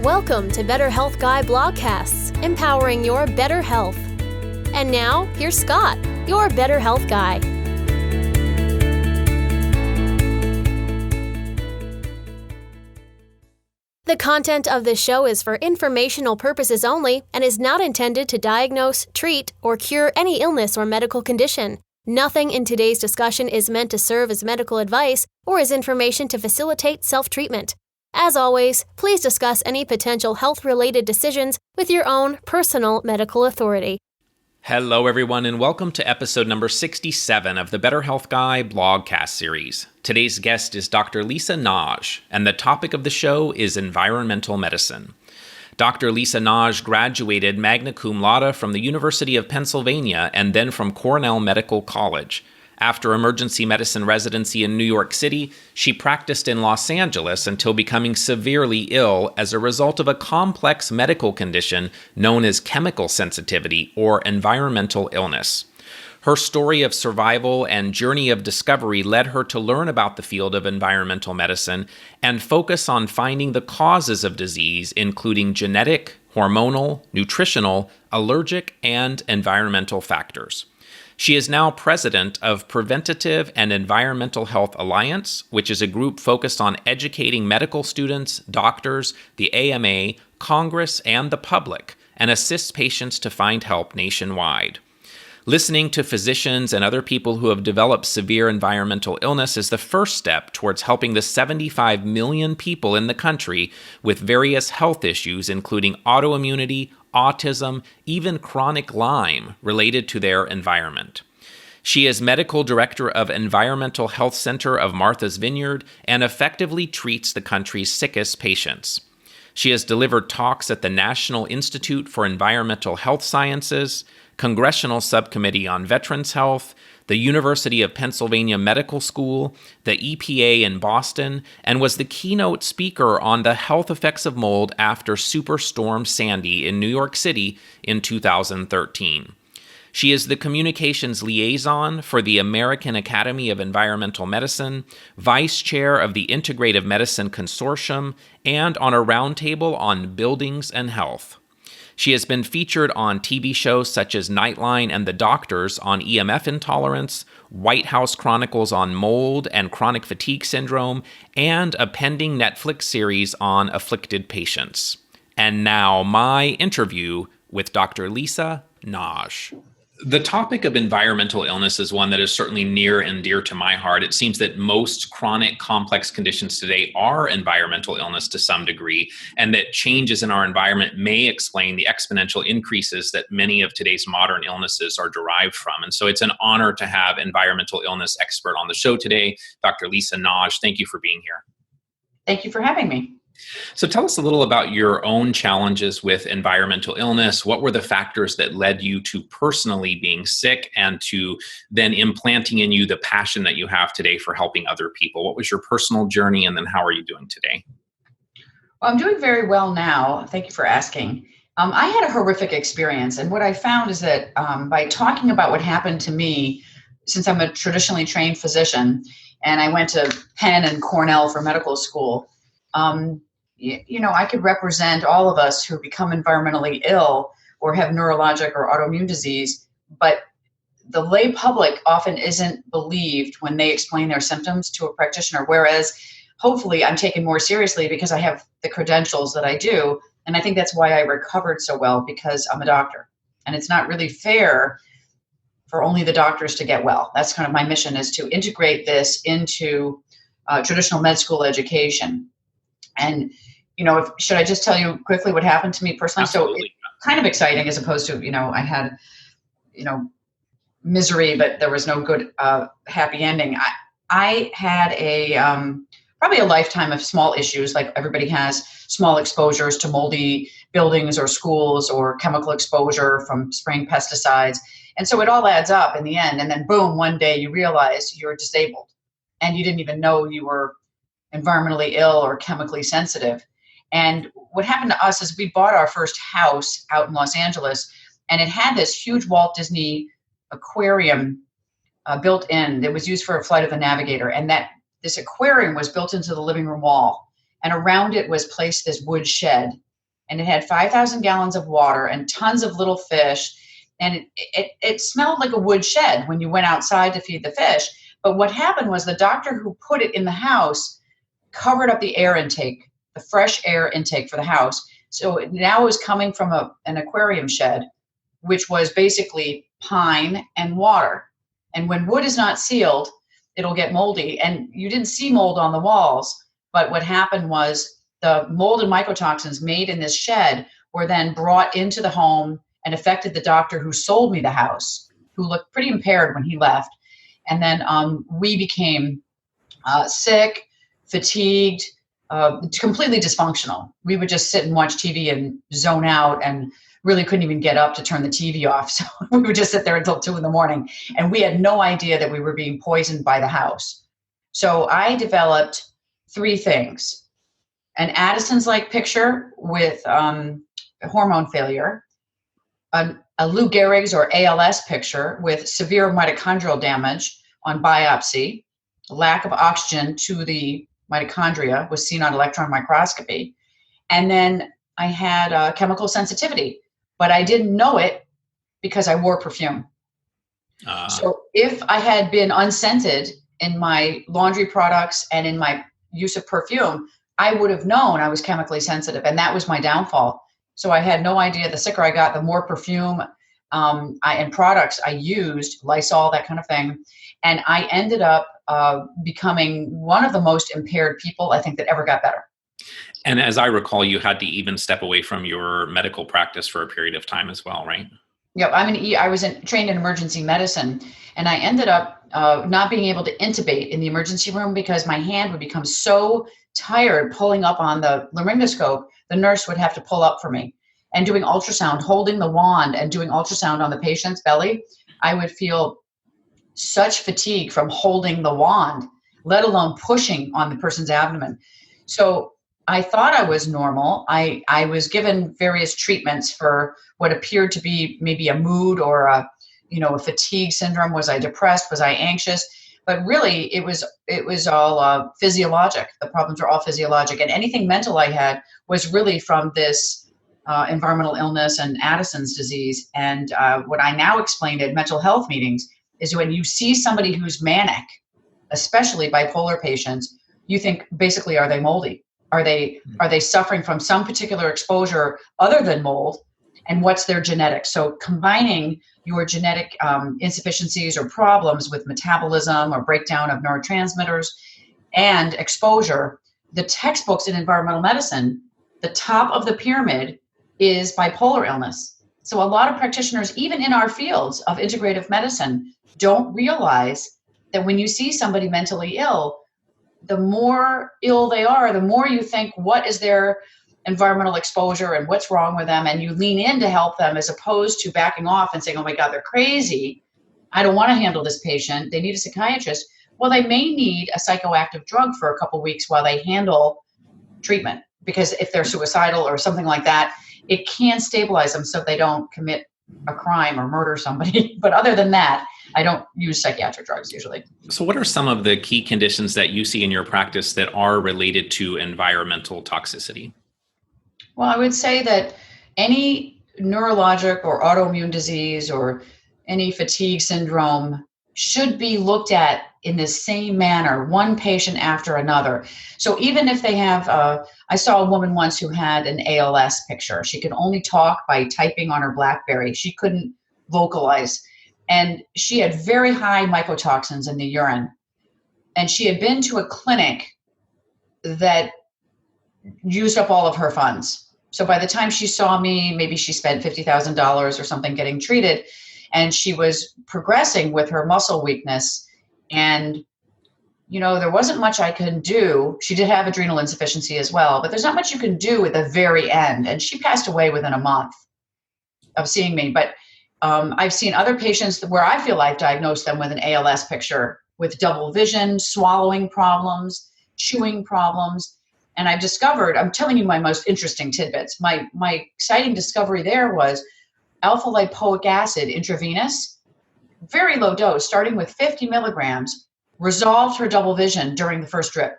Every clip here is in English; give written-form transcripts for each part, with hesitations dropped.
Welcome to Better Health Guy Blogcasts, empowering your better health. And now, here's Scott, your Better Health Guy. The content of this show is for informational purposes only and is not intended to diagnose, treat, or cure any illness or medical condition. Nothing in today's discussion is meant to serve as medical advice or as information to facilitate self-treatment. As always, please discuss any potential health-related decisions with your own personal medical authority. Hello, everyone, and welcome to episode number 67 of the Better Health Guy blogcast series. Today's guest is Dr. Lisa Nagy, and the topic of the show is environmental medicine. Dr. Lisa Nagy graduated Magna Cum Laude from the University of Pennsylvania and then from Cornell Medical College. After emergency medicine residency in New York City, she practiced in Los Angeles until becoming severely ill as a result of a complex medical condition known as chemical sensitivity or environmental illness. Her story of survival and journey of discovery led her to learn about the field of environmental medicine and focus on finding the causes of disease, including genetic, hormonal, nutritional, allergic, and environmental factors. She is now president of Preventive and Environmental Health Alliance, which is a group focused on educating medical students, doctors, the AMA, Congress, and the public, and assists patients to find help nationwide. Listening to physicians and other people who have developed severe environmental illness is the first step towards helping the 75 million people in the country with various health issues, including autoimmunity, autism, even chronic Lyme related to their environment. She is medical director of Environmental Health Center of Martha's Vineyard and effectively treats the country's sickest patients. She has delivered talks at the National Institute for Environmental Health Sciences, Congressional Subcommittee on Veterans Health, the University of Pennsylvania Medical School, the EPA in Boston, and was the keynote speaker on the health effects of mold after Superstorm Sandy in New York City in 2013. She is the Communications Liaison for the American Academy of Environmental Medicine, Vice Chair of the Integrative Medicine Consortium, and on a roundtable on buildings and health. She has been featured on TV shows such as Nightline and The Doctors on EMF intolerance, House Chronicles on mold and chronic fatigue syndrome, and a pending Netflix series on afflicted patients. And now, my interview with Dr. Lisa Nagy. The topic of environmental illness is one that is certainly near and dear to my heart. It seems that most chronic complex conditions today are environmental illness to some degree, and that changes in our environment may explain the exponential increases that many of today's modern illnesses are derived from. And so it's an honor to have environmental illness expert on the show today, Dr. Lisa Nagy. Thank you for being here. Thank you for having me. So tell us a little about your own challenges with environmental illness. What were the factors that led you to personally being sick and to then implanting in you the passion that you have today for helping other people? What was your personal journey, and then how are you doing today? Well, I'm doing very well now. Thank you for asking. I had a horrific experience, and what I found is that by talking about what happened to me, since I'm a traditionally trained physician, and I went to Penn and Cornell for medical school, I could represent all of us who become environmentally ill or have neurologic or autoimmune disease, but the lay public often isn't believed when they explain their symptoms to a practitioner, whereas hopefully I'm taken more seriously because I have the credentials that I do, and I think that's why I recovered so well, because I'm a doctor, and it's not really fair for only the doctors to get well. That's kind of my mission, is to integrate this into traditional med school education. And, should I just tell you quickly what happened to me personally? Absolutely. So it's kind of exciting as opposed to, I had, misery, but there was no good, happy ending. I had probably a lifetime of small issues, like everybody has small exposures to moldy buildings or schools or chemical exposure from spraying pesticides. And so it all adds up in the end. And then boom, one day you realize you're disabled and you didn't even know you were environmentally ill or chemically sensitive. And what happened to us is we bought our first house out in Los Angeles, and it had this huge Walt Disney aquarium built in that was used for a flight of the Navigator. And this aquarium was built into the living room wall. And around it was placed this wood shed. and it had 5,000 gallons of water and tons of little fish. And it smelled like a wood shed when you went outside to feed the fish. But what happened was the doctor who put it in the house covered up the air intake, the fresh air intake for the house. So now it was coming from an aquarium shed, which was basically pine and water. And when wood is not sealed, it'll get moldy. And you didn't see mold on the walls. But what happened was the mold and mycotoxins made in this shed were then brought into the home and affected the doctor who sold me the house, who looked pretty impaired when he left. And then we became sick, fatigued, completely dysfunctional. We would just sit and watch TV and zone out and really couldn't even get up to turn the TV off. So we would just sit there until 2 a.m. And we had no idea that we were being poisoned by the house. So I developed 3 things: an Addison's-like picture with hormone failure, a Lou Gehrig's or ALS picture with severe mitochondrial damage on biopsy, lack of oxygen to the mitochondria was seen on electron microscopy. And then I had chemical sensitivity, but I didn't know it because I wore perfume. So if I had been unscented in my laundry products and in my use of perfume, I would have known I was chemically sensitive, and that was my downfall. So I had no idea. The sicker I got, the more perfume and products I used, Lysol, that kind of thing. And I ended up becoming one of the most impaired people I think that ever got better. And as I recall, you had to even step away from your medical practice for a period of time as well, right? Yep. I was trained in emergency medicine, and I ended up not being able to intubate in the emergency room because my hand would become so tired pulling up on the laryngoscope, the nurse would have to pull up for me. And doing ultrasound, holding the wand and doing ultrasound on the patient's belly, I would feel such fatigue from holding the wand, let alone pushing on the person's abdomen. So I thought I was normal. I was given various treatments for what appeared to be maybe a mood or a fatigue syndrome. Was I depressed? Was I anxious? But really, it was all physiologic. The problems were all physiologic, and anything mental I had was really from this environmental illness and Addison's disease. And what I now explain at mental health meetings is when you see somebody who's manic, especially bipolar patients, you think basically, are they moldy? Are they suffering from some particular exposure other than mold? And what's their genetics? So combining your genetic insufficiencies or problems with metabolism or breakdown of neurotransmitters and exposure, the textbooks in environmental medicine, the top of the pyramid is bipolar illness. So a lot of practitioners, even in our fields of integrative medicine, don't realize that when you see somebody mentally ill, the more ill they are, the more you think, what is their environmental exposure and what's wrong with them? And you lean in to help them as opposed to backing off and saying, oh my God, they're crazy. I don't want to handle this patient. They need a psychiatrist. Well, they may need a psychoactive drug for a couple of weeks while they handle treatment, because if they're suicidal or something like that, it can stabilize them so they don't commit a crime or murder somebody. But other than that, I don't use psychiatric drugs usually. So what are some of the key conditions that you see in your practice that are related to environmental toxicity? Well, I would say that any neurologic or autoimmune disease or any fatigue syndrome should be looked at in the same manner, one patient after another. So even if they have, I saw a woman once who had an ALS picture. She could only talk by typing on her BlackBerry. She couldn't vocalize. And she had very high mycotoxins in the urine. And she had been to a clinic that used up all of her funds. So by the time she saw me, maybe she spent $50,000 or something getting treated, and she was progressing with her muscle weakness. And, there wasn't much I could do. She did have adrenal insufficiency as well, but there's not much you can do at the very end. And she passed away within a month of seeing me. But I've seen other patients where I feel I've diagnosed them with an ALS picture with double vision, swallowing problems, chewing problems. And I've discovered, I'm telling you my most interesting tidbits. My exciting discovery there was alpha lipoic acid intravenous, very low dose, starting with 50 milligrams, resolved her double vision during the first drip.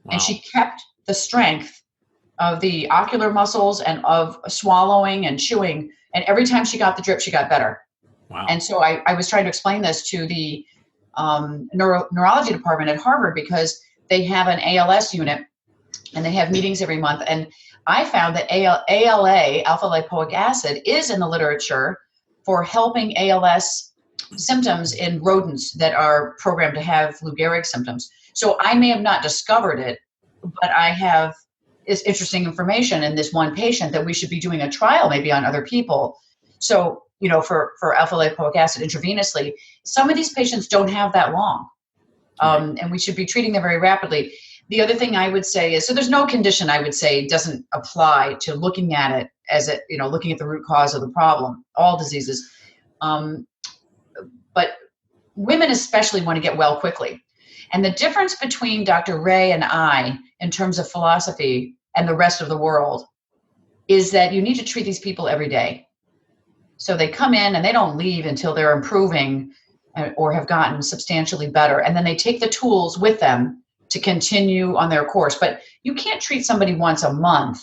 Wow. And she kept the strength of the ocular muscles and of swallowing and chewing. And every time she got the drip, she got better. Wow. And so I was trying to explain this to the neurology department at Harvard, because they have an ALS unit and they have meetings every month. And I found that ALA, alpha lipoic acid, is in the literature for helping ALS symptoms in rodents that are programmed to have Lou Gehrig symptoms. So I may have not discovered it, but I have is interesting information in this one patient that we should be doing a trial maybe on other people. So, for alpha lipoic acid intravenously, some of these patients don't have that long. And we should be treating them very rapidly. The other thing I would say is, so there's no condition I would say doesn't apply to looking at it as looking at the root cause of the problem, all diseases. But women especially want to get well quickly. And the difference between Dr. Ray and I in terms of philosophy and the rest of the world is that you need to treat these people every day. So they come in and they don't leave until they're improving or have gotten substantially better. And then they take the tools with them to continue on their course. But you can't treat somebody once a month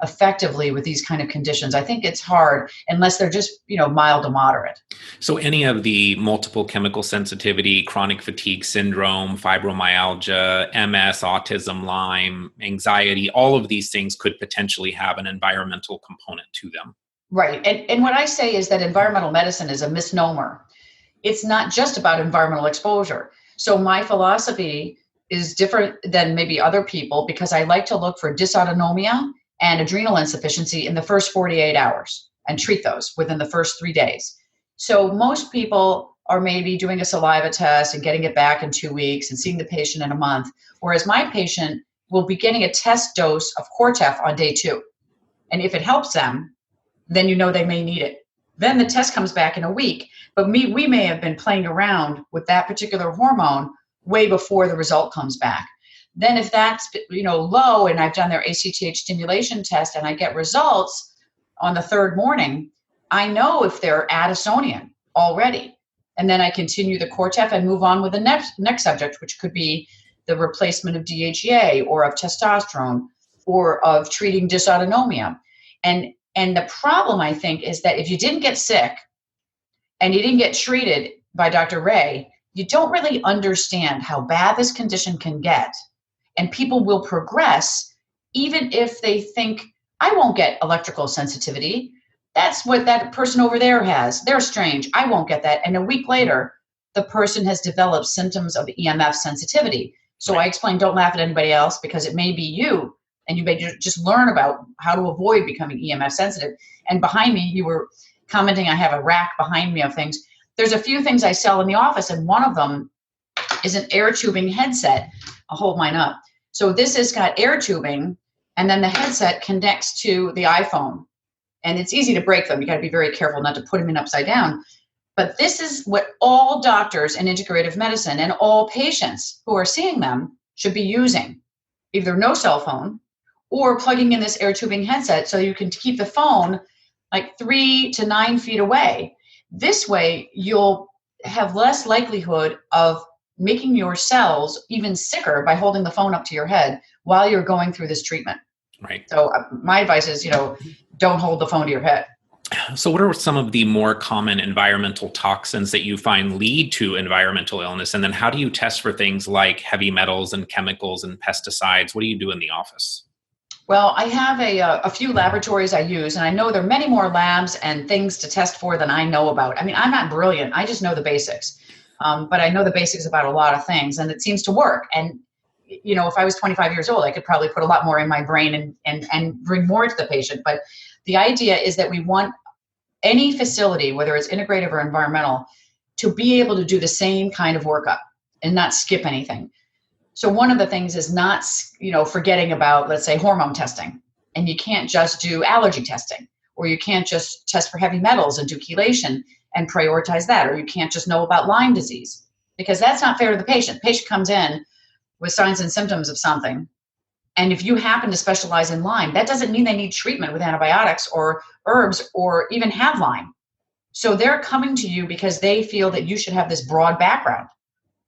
effectively with these kind of conditions. I think it's hard unless they're just, mild to moderate. So any of the multiple chemical sensitivity, chronic fatigue syndrome, fibromyalgia, MS, autism, Lyme, anxiety, all of these things could potentially have an environmental component to them. Right. And what I say is that environmental medicine is a misnomer. It's not just about environmental exposure. So my philosophy is different than maybe other people because I like to look for dysautonomia and adrenal insufficiency in the first 48 hours and treat those within the first 3 days. So most people are maybe doing a saliva test and getting it back in 2 weeks and seeing the patient in a month, whereas my patient will be getting a test dose of Cortef on day 2. And if it helps them, then they may need it. Then the test comes back in a week, but we may have been playing around with that particular hormone way before the result comes back. Then if that's low and I've done their ACTH stimulation test and I get results on the third morning, I know if they're Addisonian already. And then I continue the Cortef and move on with the next subject, which could be the replacement of DHEA or of testosterone or of treating dysautonomia. And the problem, I think, is that if you didn't get sick and you didn't get treated by Dr. Ray, you don't really understand how bad this condition can get. And people will progress even if they think, I won't get electrical sensitivity. That's what that person over there has. They're strange. I won't get that. And a week later, the person has developed symptoms of EMF sensitivity. So I explain, don't laugh at anybody else because it may be you. And you may just learn about how to avoid becoming EMF sensitive. And behind me, you were commenting, I have a rack behind me of things. There's a few things I sell in the office, and one of them is an air tubing headset. I'll hold mine up. So this has got air tubing, and then the headset connects to the iPhone. And it's easy to break them. You got to be very careful not to put them in upside down. But this is what all doctors in integrative medicine and all patients who are seeing them should be using. Either no cell phone or plugging in this air tubing headset so you can keep the phone like 3 to 9 feet away. This way, you'll have less likelihood of making your cells even sicker by holding the phone up to your head while you're going through this treatment. Right. So my advice is, don't hold the phone to your head. So what are some of the more common environmental toxins that you find lead to environmental illness? And then how do you test for things like heavy metals and chemicals and pesticides? What do you do in the office? Well, I have a few laboratories I use, and I know there are many more labs and things to test for than I know about. I mean, I'm not brilliant. I just know the basics. But I know the basics about a lot of things, and it seems to work. And, if I was 25 years old, I could probably put a lot more in my brain and bring more to the patient. But the idea is that we want any facility, whether it's integrative or environmental, to be able to do the same kind of workup and not skip anything. So one of the things is not, forgetting about, let's say, hormone testing. And you can't just do allergy testing, or you can't just test for heavy metals and do chelation and prioritize that, or you can't just know about Lyme disease, because that's not fair to the patient. The patient comes in with signs and symptoms of something. And if you happen to specialize in Lyme, that doesn't mean they need treatment with antibiotics or herbs or even have Lyme. So they're coming to you because they feel that you should have this broad background.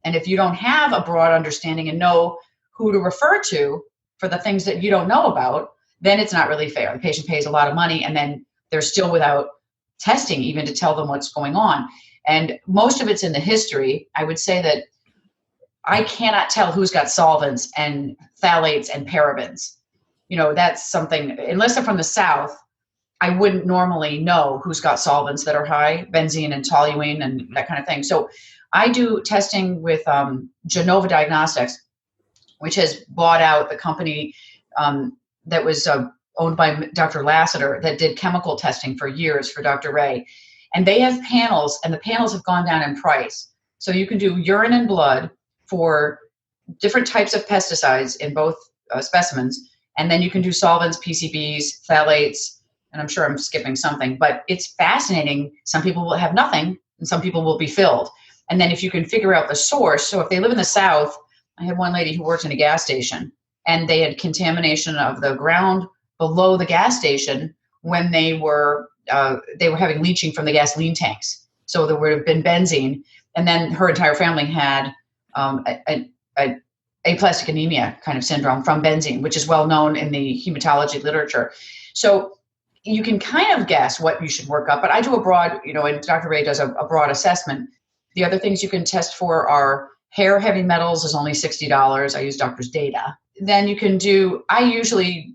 And if you don't have a broad understanding and know who to refer to for the things that you don't know about, then it's not really fair. The patient pays a lot of money and then they're still without testing even to tell them what's going on. And most of it's in the history. I would say that I cannot tell who's got solvents and phthalates and parabens. That's something, unless they're from the South, I wouldn't normally know who's got solvents that are high, benzene and toluene and that kind of thing. So I do testing with Genova Diagnostics, which has bought out the company that was owned by Dr. Lassiter that did chemical testing for years for Dr. Ray. And they have panels, and the panels have gone down in price. So you can do urine and blood for different types of pesticides in both specimens. And then you can do solvents, PCBs, phthalates, and I'm sure I'm skipping something, but it's fascinating. Some people will have nothing and some people will be filled. And then if you can figure out the source, so if they live in the South, I had one lady who worked in a gas station and they had contamination of the ground below the gas station when they were having leaching from the gasoline tanks. So there would have been benzene. And then her entire family had aplastic anemia kind of syndrome from benzene, which is well known in the hematology literature. So you can kind of guess what you should work up, but I do a broad, and Dr. Ray does a broad assessment. The other things you can test for are hair heavy metals is only $60. I use doctor's data. Then you can I usually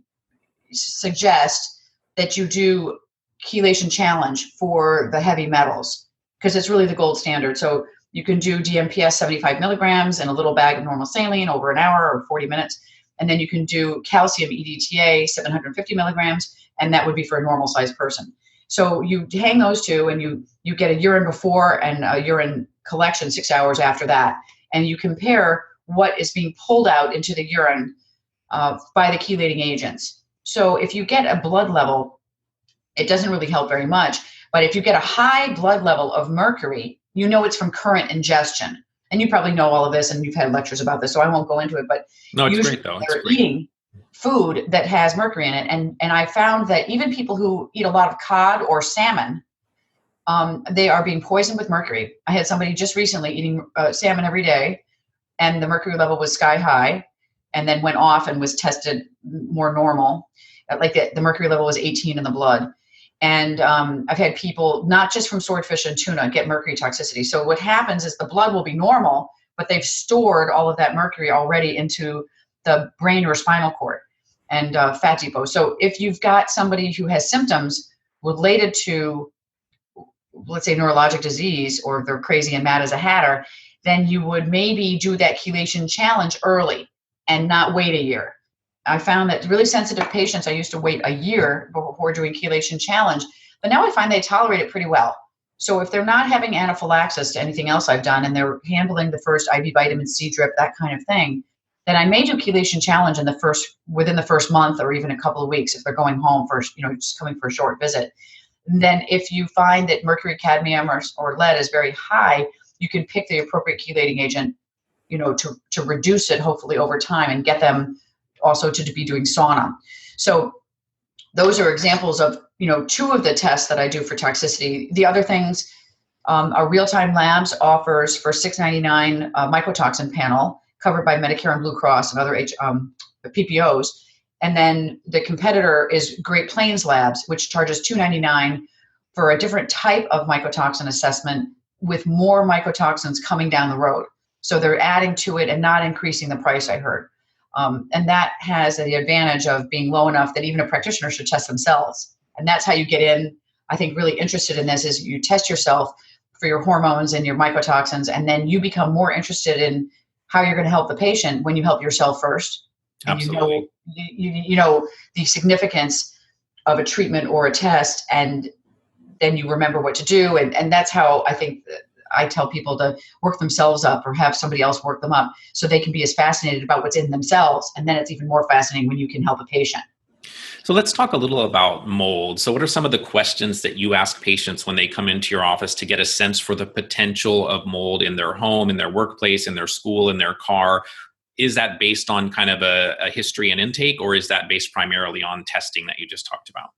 suggest that you do chelation challenge for the heavy metals because it's really the gold standard. So you can do DMPS 75 milligrams in a little bag of normal saline over an hour or 40 minutes. And then you can do calcium EDTA 750 milligrams, and that would be for a normal sized person. So you hang those two and you get a urine before and a urine collection 6 hours after that. And you compare what is being pulled out into the urine by the chelating agents. So if you get a blood level, it doesn't really help very much. But if you get a high blood level of mercury, it's from current ingestion. And you probably know all of this and you've had lectures about this, so I won't go into it. But no, it's usually great though. They're eating food that has mercury in it. And I found that even people who eat a lot of cod or salmon, they are being poisoned with mercury. I had somebody just recently eating salmon every day, and the mercury level was sky high, and then went off and was tested more normal. Like the mercury level was 18 in the blood. And I've had people, not just from swordfish and tuna, get mercury toxicity. So what happens is the blood will be normal, but they've stored all of that mercury already into the brain or spinal cord and fat depot. So if you've got somebody who has symptoms related to, let's say, neurologic disease, or if they're crazy and mad as a hatter, then you would maybe do that chelation challenge early and not wait a year. I found that really sensitive patients, I used to wait a year before doing chelation challenge, but now I find they tolerate it pretty well. So if they're not having anaphylaxis to anything else I've done and they're handling the first IV vitamin C drip, that kind of thing, then I may do chelation challenge within the first month or even a couple of weeks if they're going home first, just coming for a short visit. And then if you find that mercury, cadmium, or lead is very high, you can pick the appropriate chelating agent, to reduce it hopefully over time and get them also to be doing sauna. So those are examples of, two of the tests that I do for toxicity. The other things, our Real-Time Labs offers for $6.99 a mycotoxin panel covered by Medicare and Blue Cross and other PPOs. And then the competitor is Great Plains Labs, which charges $2.99 for a different type of mycotoxin assessment with more mycotoxins coming down the road. So they're adding to it and not increasing the price, I heard. And that has the advantage of being low enough that even a practitioner should test themselves. And that's how you get in, I think, really interested in this is you test yourself for your hormones and your mycotoxins, and then you become more interested in how you're going to help the patient when you help yourself first. And Absolutely. you know the significance of a treatment or a test, and then you remember what to do. And that's how I think I tell people to work themselves up or have somebody else work them up so they can be as fascinated about what's in themselves. And then it's even more fascinating when you can help a patient. So let's talk a little about mold. So what are some of the questions that you ask patients when they come into your office to get a sense for the potential of mold in their home, in their workplace, in their school, in their car? Is that based on kind of a history and intake, or is that based primarily on testing that you just talked about?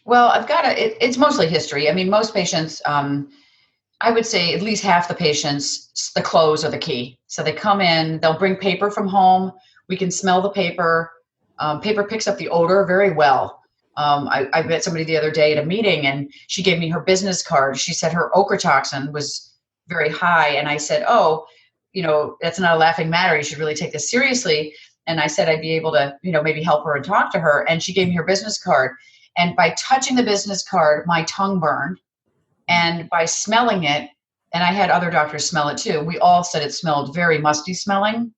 Well, it's mostly history. I mean, most patients, I would say at least half the patients, the clothes are the key. So they come in, they'll bring paper from home. We can smell the paper. Paper picks up the odor very well. I met somebody the other day at a meeting, and she gave me her business card. She said her ochratoxin was very high. And I said, oh, that's not a laughing matter. You should really take this seriously. And I said I'd be able to, maybe help her and talk to her. And she gave me her business card. And by touching the business card, my tongue burned. And by smelling it, and I had other doctors smell it too, we all said it smelled very musty smelling.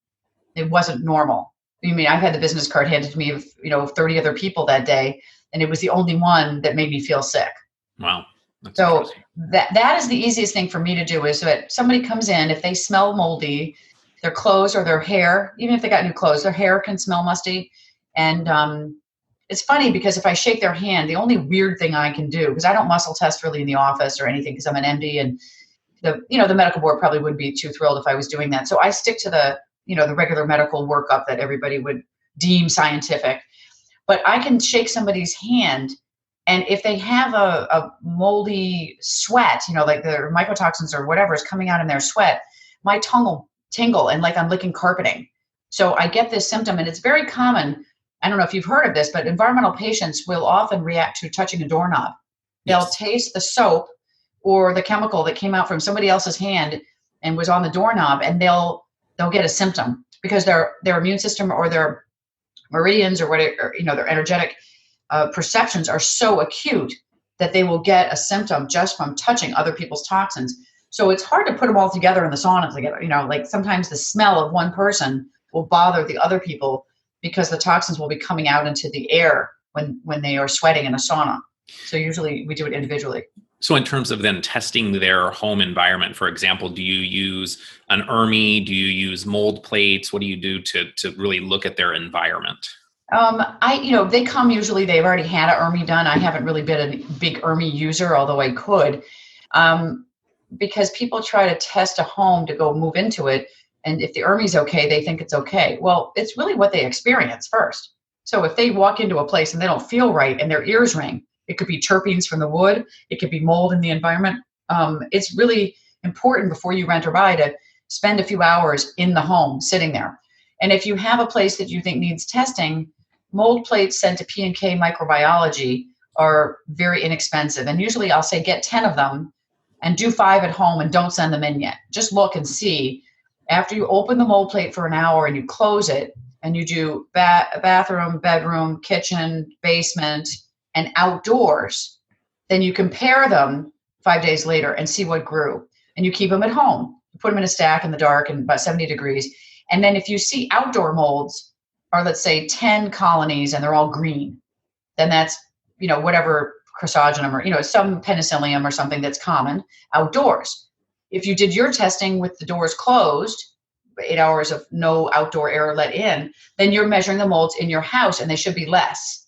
It wasn't normal. I mean, I've had the business card handed to me of, 30 other people that day, and it was the only one that made me feel sick. Wow. So that is the easiest thing for me to do, is that somebody comes in, if they smell moldy, their clothes or their hair, even if they got new clothes, their hair can smell musty. And it's funny because if I shake their hand, the only weird thing I can do, because I don't muscle test really in the office or anything because I'm an MD, and the medical board probably wouldn't be too thrilled if I was doing that. So I stick to the regular medical workup that everybody would deem scientific. But I can shake somebody's hand, and if they have a moldy sweat, like their mycotoxins or whatever is coming out in their sweat, my tongue will tingle and like I'm licking carpeting. So I get this symptom, and it's very common. I don't know if you've heard of this, but environmental patients will often react to touching a doorknob. They'll Yes. taste the soap or the chemical that came out from somebody else's hand and was on the doorknob, and they'll get a symptom because their immune system or their meridians or whatever, their energetic perceptions are so acute that they will get a symptom just from touching other people's toxins. So it's hard to put them all together in the sauna together. Like sometimes the smell of one person will bother the other people because the toxins will be coming out into the air when they are sweating in a sauna. So usually we do it individually. So in terms of then testing their home environment, for example, do you use an ERMI? Do you use mold plates? What do you do to really look at their environment? They come usually, they've already had an ERMI done. I haven't really been a big ERMI user, although I could, because people try to test a home to go move into it. And if the ERMI's okay, they think it's okay. Well, it's really what they experience first. So if they walk into a place and they don't feel right and their ears ring, it could be terpenes from the wood. It could be mold in the environment. It's really important before you rent or buy to spend a few hours in the home sitting there. And if you have a place that you think needs testing, mold plates sent to P&K Microbiology are very inexpensive. And usually I'll say get 10 of them and do 5 at home and don't send them in yet. Just look and see. After you open the mold plate for an hour and you close it and you do bathroom, bedroom, kitchen, basement, and outdoors, then you compare them 5 days later and see what grew. And you keep them at home. You put them in a stack in the dark and about 70 degrees. And then if you see outdoor molds are, let's say, 10 colonies and they're all green, then that's, whatever Chrysogenum or, some penicillium or something that's common outdoors. If you did your testing with the doors closed, 8 hours of no outdoor air let in, then you're measuring the molds in your house and they should be less.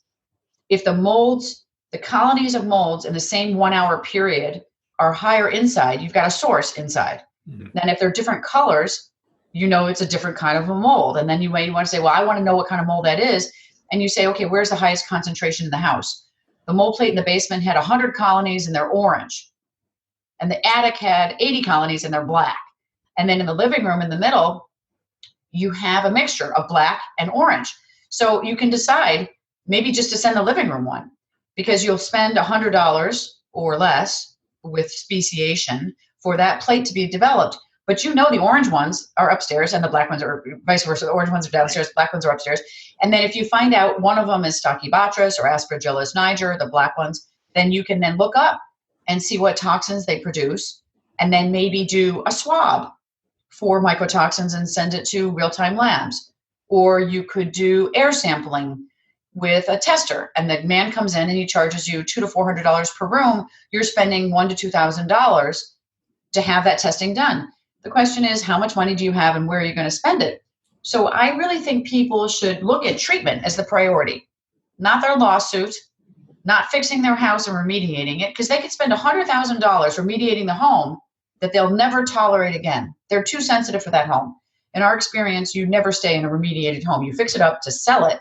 If the colonies of molds in the same 1 hour period are higher inside, you've got a source inside. Mm-hmm. Then if they're different colors, it's a different kind of a mold. And then you want to say, well, I want to know what kind of mold that is. And you say, okay, where's the highest concentration in the house? The mold plate in the basement had 100 colonies and they're orange. And the attic had 80 colonies and they're black. And then in the living room in the middle, you have a mixture of black and orange. So you can decide maybe just to send the living room one, because you'll spend $100 or less with speciation for that plate to be developed. But the orange ones are upstairs and the black ones are vice versa. The orange ones are downstairs, the black ones are upstairs. And then if you find out one of them is Stachybotrys or Aspergillus niger, the black ones, then you can then look up and see what toxins they produce, and then maybe do a swab for mycotoxins and send it to real-time labs. Or you could do air sampling with a tester, and the man comes in and he charges you $200 to $400 per room. You're spending $1,000 to $2,000 to have that testing done. The question is, how much money do you have and where are you going to spend it? So I really think people should look at treatment as the priority, not their lawsuit, not fixing their house and remediating it, because they could spend $100,000 remediating the home that they'll never tolerate again. They're too sensitive for that home. In our experience, you never stay in a remediated home. You fix it up to sell it.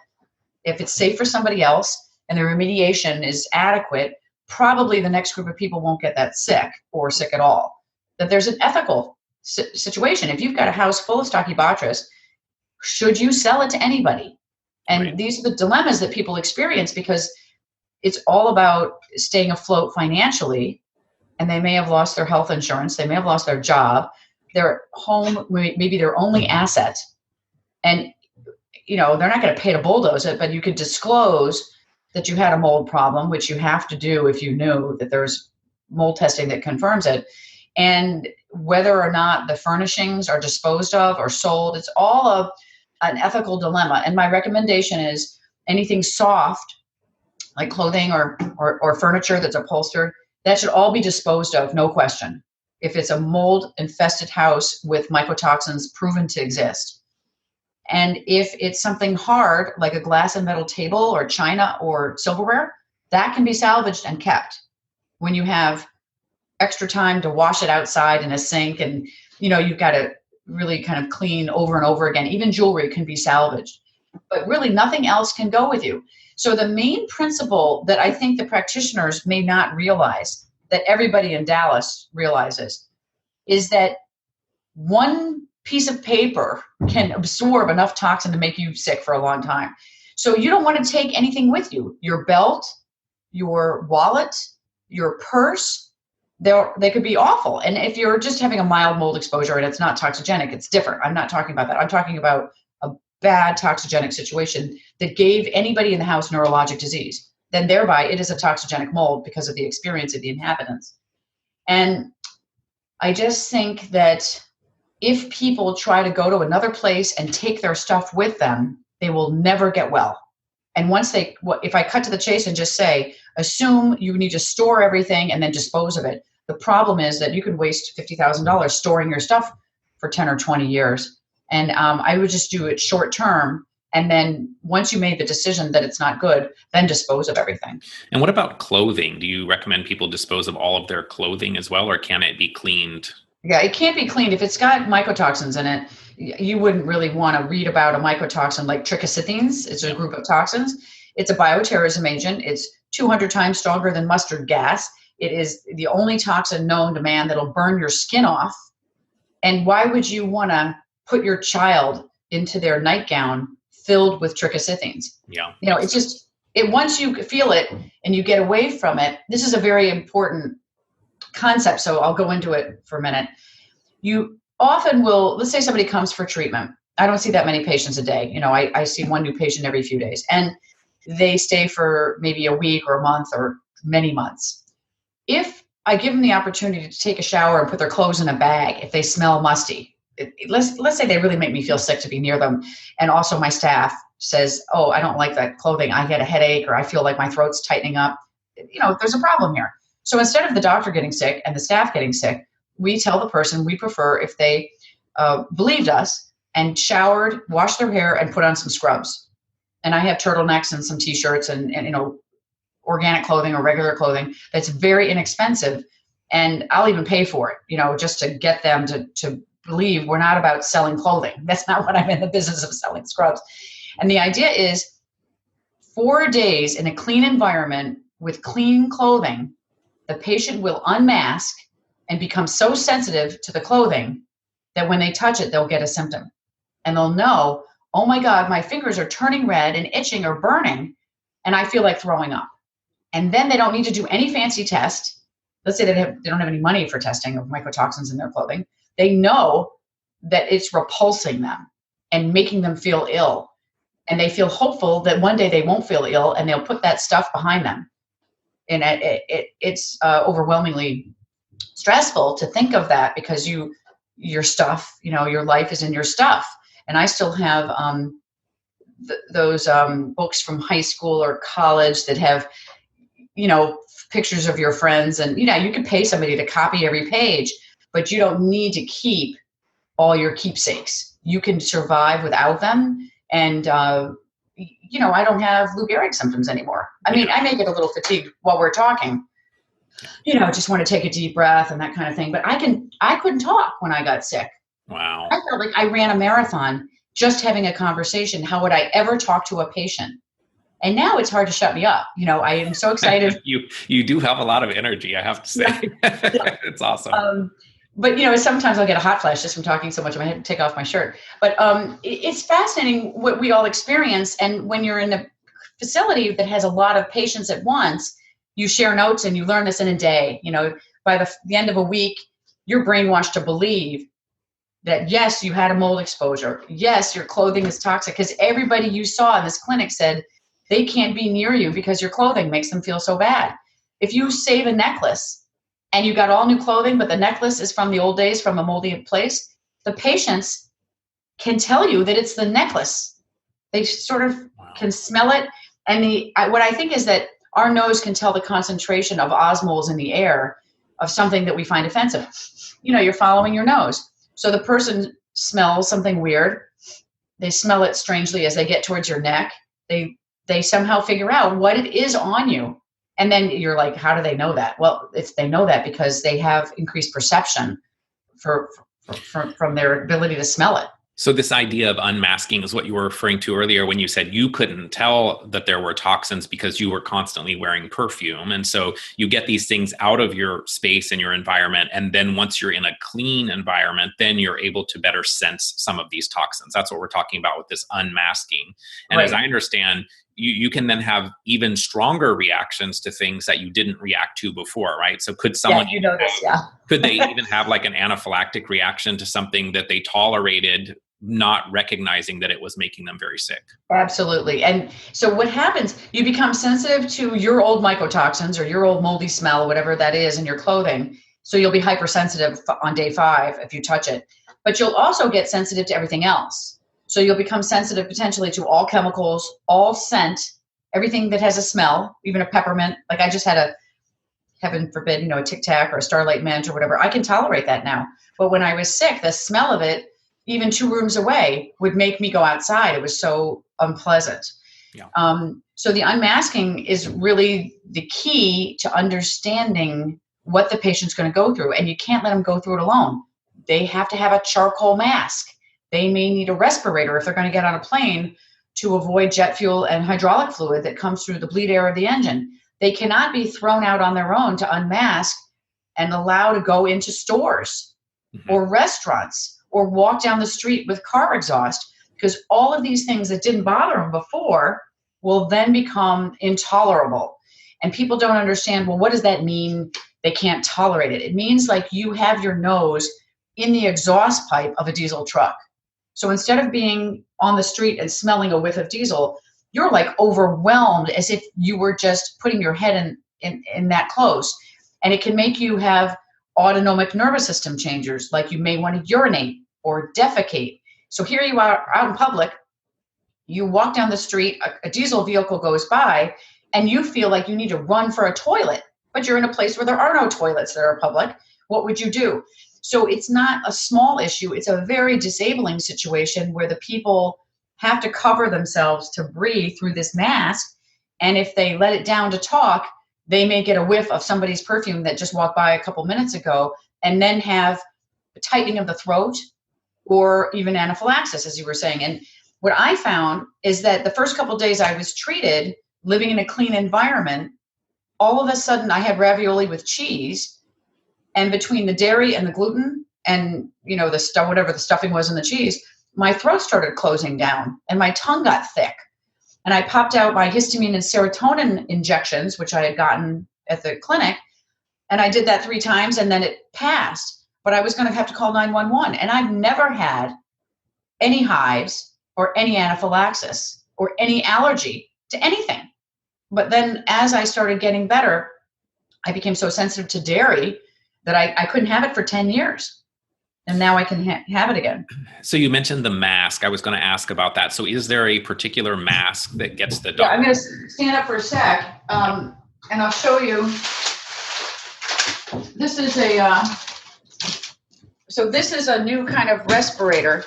If it's safe for somebody else and the remediation is adequate, probably the next group of people won't get that sick or sick at all. That there's an ethical situation. If you've got a house full of Stachybotrys, should you sell it to anybody? And Right. these are the dilemmas that people experience because it's all about staying afloat financially. And they may have lost their health insurance. They may have lost their job, their home, maybe their only asset. And, they're not going to pay to bulldoze it, but you could disclose that you had a mold problem, which you have to do if you knew that there's mold testing that confirms it. And whether or not the furnishings are disposed of or sold, it's all an ethical dilemma. And my recommendation is anything soft, like clothing or furniture that's upholstered, that should all be disposed of, no question, if it's a mold-infested house with mycotoxins proven to exist. And if it's something hard, like a glass and metal table or china or silverware, that can be salvaged and kept. When you have extra time to wash it outside in a sink and, you've got to really kind of clean over and over again, even jewelry can be salvaged. But really nothing else can go with you. So the main principle that I think the practitioners may not realize, that everybody in Dallas realizes, is that one piece of paper can absorb enough toxin to make you sick for a long time. So you don't want to take anything with you. Your belt, your wallet, your purse, they could be awful. And if you're just having a mild mold exposure and it's not toxigenic, it's different. I'm not talking about that. I'm talking about a bad toxigenic situation that gave anybody in the house neurologic disease. Then thereby it is a toxigenic mold because of the experience of the inhabitants. And I just think that if people try to go to another place and take their stuff with them, they will never get well. And if I cut to the chase and just say, assume you need to store everything and then dispose of it, the problem is that you can waste $50,000 storing your stuff for 10 or 20 years. And I would just do it short term. And then once you made the decision that it's not good, then dispose of everything. And what about clothing? Do you recommend people dispose of all of their clothing as well, or can it be cleaned? Yeah, it can't be cleaned. If it's got mycotoxins in it, you wouldn't really want to read about a mycotoxin like trichosithines. It's a group of toxins. It's a bioterrorism agent. It's 200 times stronger than mustard gas. It is the only toxin known to man that'll burn your skin off. And why would you want to put your child into their nightgown filled with trichosithines? Yeah. It's just, once you feel it and you get away from it, this is a very important concept. So I'll go into it for a minute. You often will, let's say somebody comes for treatment. I don't see that many patients a day. I see one new patient every few days, and they stay for maybe a week or a month or many months. If I give them the opportunity to take a shower and put their clothes in a bag, if they smell musty, let's say they really make me feel sick to be near them. And also my staff says, oh, I don't like that clothing. I get a headache, or I feel like my throat's tightening up. There's a problem here. So instead of the doctor getting sick and the staff getting sick, we tell the person we prefer if they believed us and showered, washed their hair, and put on some scrubs. And I have turtlenecks and some T-shirts and organic clothing or regular clothing that's very inexpensive. And I'll even pay for it, just to get them to believe we're not about selling clothing. That's not what I'm in the business of, selling scrubs. And the idea is 4 days in a clean environment with clean clothing, the patient will unmask and become so sensitive to the clothing that when they touch it, they'll get a symptom. And they'll know, oh my God, my fingers are turning red and itching or burning, and I feel like throwing up. And then they don't need to do any fancy test. Let's say they don't have any money for testing of mycotoxins in their clothing. They know that it's repulsing them and making them feel ill. And they feel hopeful that one day they won't feel ill and they'll put that stuff behind them. And it's overwhelmingly stressful to think of that, because your stuff, your life is in your stuff. And I still have those books from high school or college that have, pictures of your friends. And, you can pay somebody to copy every page, but you don't need to keep all your keepsakes. You can survive without them. And, I don't have Lou Gehrig's symptoms anymore. I mean, I may get a little fatigued while we're talking, just want to take a deep breath and that kind of thing. But I couldn't talk when I got sick. Wow. I felt like I ran a marathon just having a conversation. How would I ever talk to a patient? And now it's hard to shut me up. I am so excited. You do have a lot of energy, I have to say. Yeah. It's awesome. But, sometimes I'll get a hot flash just from talking so much. I had to take off my shirt. But it's fascinating what we all experience. And when you're in a facility that has a lot of patients at once, you share notes and you learn this in a day. By the end of a week, your brain wants to believe that, yes, you had a mold exposure. Yes, your clothing is toxic, because everybody you saw in this clinic said they can't be near you because your clothing makes them feel so bad. If you save a necklace and you got all new clothing, but the necklace is from the old days, from a moldy place, the patients can tell you that it's the necklace. They sort of can smell it. And what I think is that our nose can tell the concentration of osmoles in the air of something that we find offensive. You're following your nose. So the person smells something weird. They smell it strangely as they get towards your neck. They somehow figure out what it is on you. And then you're like, how do they know that? Well, they know that because they have increased perception from their ability to smell it. So this idea of unmasking is what you were referring to earlier when you said you couldn't tell that there were toxins because you were constantly wearing perfume. And so you get these things out of your space and your environment. And then once you're in a clean environment, then you're able to better sense some of these toxins. That's what we're talking about with this unmasking. And Right. As I understand, you can then have even stronger reactions to things that you didn't react to before, right? So could someone, could they even have like an anaphylactic reaction to something that they tolerated, not recognizing that it was making them very sick? Absolutely. And so what happens, you become sensitive to your old mycotoxins or your old moldy smell, whatever that is in your clothing. So you'll be hypersensitive on day 5 if you touch it, but you'll also get sensitive to everything else. So you'll become sensitive potentially to all chemicals, all scent, everything that has a smell, even a peppermint. Like I just had a, heaven forbid, a Tic Tac or a Starlight Mint or whatever. I can tolerate that now. But when I was sick, the smell of it, even 2 rooms away, would make me go outside. It was so unpleasant. Yeah. So the unmasking is really the key to understanding what the patient's going to go through. And you can't let them go through it alone. They have to have a charcoal mask. They may need a respirator if they're going to get on a plane to avoid jet fuel and hydraulic fluid that comes through the bleed air of the engine. They cannot be thrown out on their own to unmask and allowed to go into stores or restaurants or walk down the street with car exhaust, because all of these things that didn't bother them before will then become intolerable. And people don't understand, well, what does that mean? They can't tolerate it. It means like you have your nose in the exhaust pipe of a diesel truck. So instead of being on the street and smelling a whiff of diesel, you're like overwhelmed as if you were just putting your head in that close. And it can make you have autonomic nervous system changes, like you may want to urinate or defecate. So here you are out in public, you walk down the street, a diesel vehicle goes by, and you feel like you need to run for a toilet, but you're in a place where there are no toilets that are public. What would you do? So it's not a small issue. It's a very disabling situation where the people have to cover themselves to breathe through this mask. And if they let it down to talk, they may get a whiff of somebody's perfume that just walked by a couple minutes ago and then have a tightening of the throat or even anaphylaxis, as you were saying. And what I found is that the first couple of days I was treated, living in a clean environment, all of a sudden I had ravioli with cheese. And between the dairy and the gluten and, the stuff, whatever the stuffing was in the cheese, my throat started closing down and my tongue got thick. And I popped out my histamine and serotonin injections, which I had gotten at the clinic. And I did that 3 times and then it passed. But I was going to have to call 911. And I've never had any hives or any anaphylaxis or any allergy to anything. But then as I started getting better, I became so sensitive to dairy that I couldn't have it for 10 years. And now I can have it again. So you mentioned the mask. I was going to ask about that. So is there a particular mask that gets the Yeah, I'm going to stand up for a sec, and I'll show you. This is this is a new kind of respirator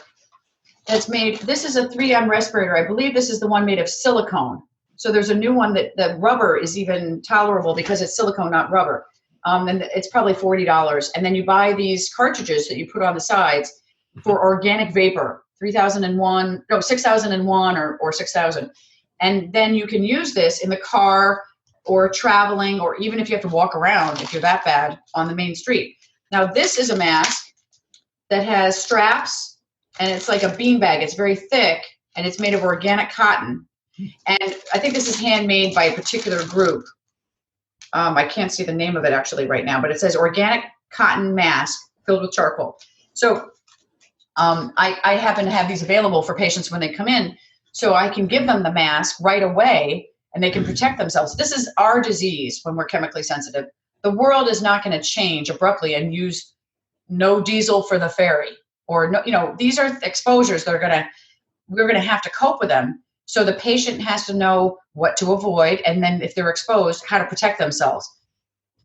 that's made. This is a 3M respirator. I believe this is the one made of silicone. So there's a new one that the rubber is even tolerable because it's silicone, not rubber. And it's probably $40. And then you buy these cartridges that you put on the sides for organic vapor, 6001 or 6000. And then you can use this in the car or traveling, or even if you have to walk around, if you're that bad on the main street. Now, this is a mask that has straps, and it's like a beanbag. It's very thick, and it's made of organic cotton. And I think this is handmade by a particular group. I can't see the name of it actually right now, but it says organic cotton mask filled with charcoal. So I happen to have these available for patients when they come in, so I can give them the mask right away and they can protect themselves. This is our disease when we're chemically sensitive. The world is not going to change abruptly and use no diesel for the ferry, or no, these are exposures that we're going to have to cope with them. So the patient has to know what to avoid, and then if they're exposed, how to protect themselves.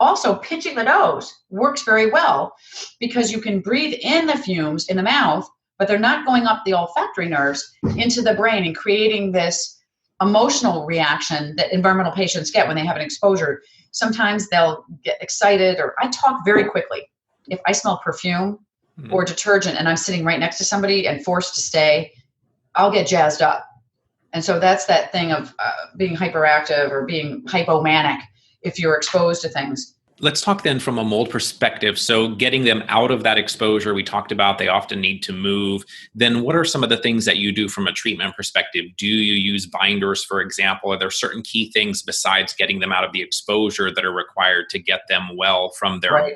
Also, pinching the nose works very well because you can breathe in the fumes in the mouth, but they're not going up the olfactory nerves into the brain and creating this emotional reaction that environmental patients get when they have an exposure. Sometimes they'll get excited, or I talk very quickly. If I smell perfume or detergent and I'm sitting right next to somebody and forced to stay, I'll get jazzed up. And so that's that thing of being hyperactive or being hypomanic if you're exposed to things. Let's talk then from a mold perspective. So getting them out of that exposure, we talked about they often need to move. Then what are some of the things that you do from a treatment perspective? Do you use binders, for example? Are there certain key things besides getting them out of the exposure that are required to get them well from their mold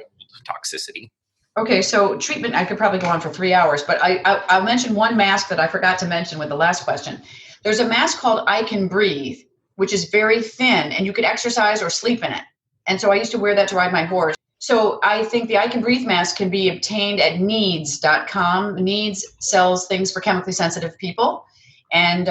toxicity? Okay, so treatment, I could probably go on for 3 hours, but I'll mention one mask that I forgot to mention with the last question. There's a mask called I Can Breathe, which is very thin, and you could exercise or sleep in it. And so I used to wear that to ride my horse. So I think the I Can Breathe mask can be obtained at needs.com. Needs sells things for chemically sensitive people, and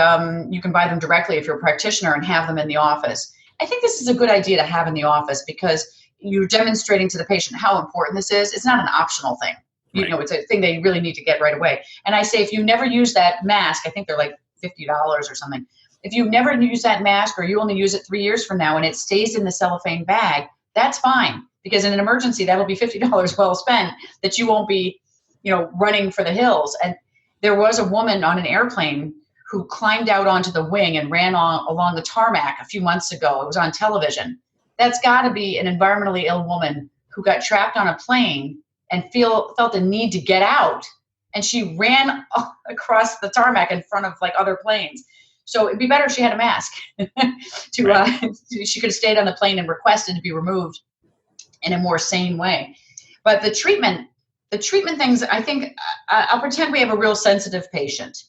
you can buy them directly if you're a practitioner and have them in the office. I think this is a good idea to have in the office because you're demonstrating to the patient how important this is. It's not an optional thing. Right. It's a thing they really need to get right away. And I say, if you never use that mask, I think they're like $50 or something. If you never use that mask, or you only use it 3 years from now and it stays in the cellophane bag, that's fine. Because in an emergency, that'll be $50 well spent that you won't be, running for the hills. And there was a woman on an airplane who climbed out onto the wing and ran along the tarmac a few months ago. It was on television. That's got to be an environmentally ill woman who got trapped on a plane and felt the need to get out. And she ran across the tarmac in front of other planes. So it'd be better if she had a mask. She could have stayed on the plane and requested to be removed in a more sane way. But the treatment things, I think, I'll pretend we have a real sensitive patient.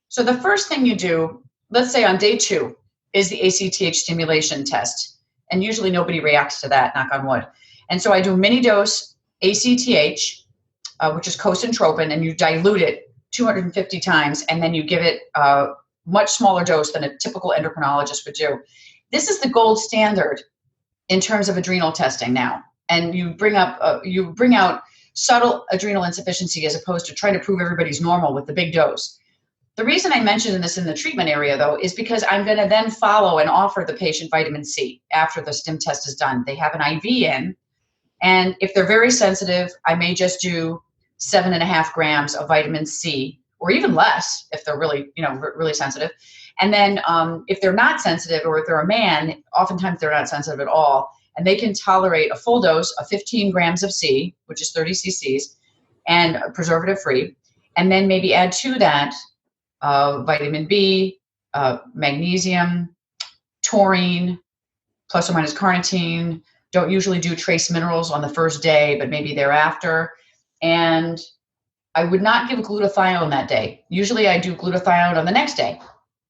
So the first thing you do, let's say on day 2, is the ACTH stimulation test. And usually nobody reacts to that, knock on wood. And so I do mini dose ACTH, which is cosentropin, and you dilute it 250 times, and then you give it a much smaller dose than a typical endocrinologist would do. This is the gold standard in terms of adrenal testing now. And you bring out subtle adrenal insufficiency as opposed to trying to prove everybody's normal with the big dose. The reason I mentioned this in the treatment area, though, is because I'm going to then follow and offer the patient vitamin C after the stim test is done. They have an IV in, and if they're very sensitive, I may just do 7.5 grams of vitamin C, or even less if they're really, really sensitive. And then if they're not sensitive, or if they're a man, oftentimes they're not sensitive at all, and they can tolerate a full dose of 15 grams of C, which is 30 cc's, and preservative free, and then maybe add to that vitamin B, magnesium, taurine, plus or minus carnitine. Don't usually do trace minerals on the first day, but maybe thereafter. And I would not give glutathione that day. Usually I do glutathione on the next day.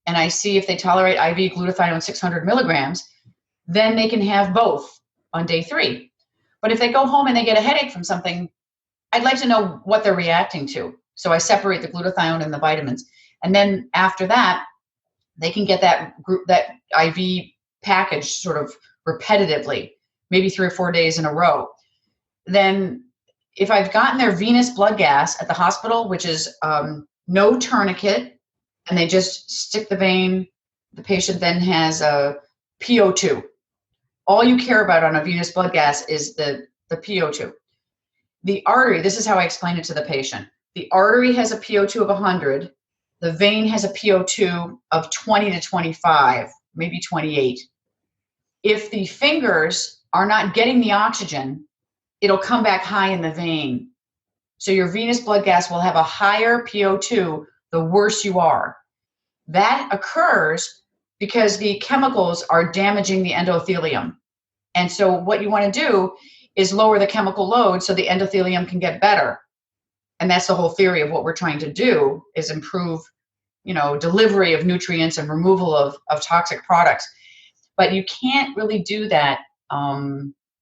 And I see if they tolerate IV glutathione 600 milligrams, then they can have both on day 3. But if they go home and they get a headache from something, I'd like to know what they're reacting to. So I separate the glutathione and the vitamins. And then after that, they can get that IV package sort of repetitively, maybe 3 or 4 days in a row. Then if I've gotten their venous blood gas at the hospital, which is no tourniquet, and they just stick the vein, the patient then has a PO2. All you care about on a venous blood gas is the PO2. The artery, this is how I explain it to the patient. The artery has a PO2 of 100. The vein has a PO2 of 20 to 25, maybe 28. If the fingers are not getting the oxygen, it'll come back high in the vein. So your venous blood gas will have a higher PO2 the worse you are. That occurs because the chemicals are damaging the endothelium. And so what you want to do is lower the chemical load so the endothelium can get better. And that's the whole theory of what we're trying to do, is improve, delivery of nutrients and removal of toxic products. But you can't really do that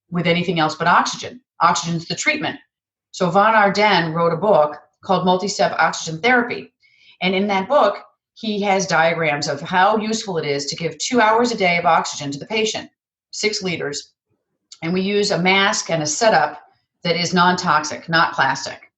with anything else but oxygen. Oxygen's the treatment. So Von Ardenne wrote a book called Multi-Step Oxygen Therapy. And in that book, he has diagrams of how useful it is to give 2 hours a day of oxygen to the patient, 6 liters. And we use a mask and a setup that is non-toxic, not plastic.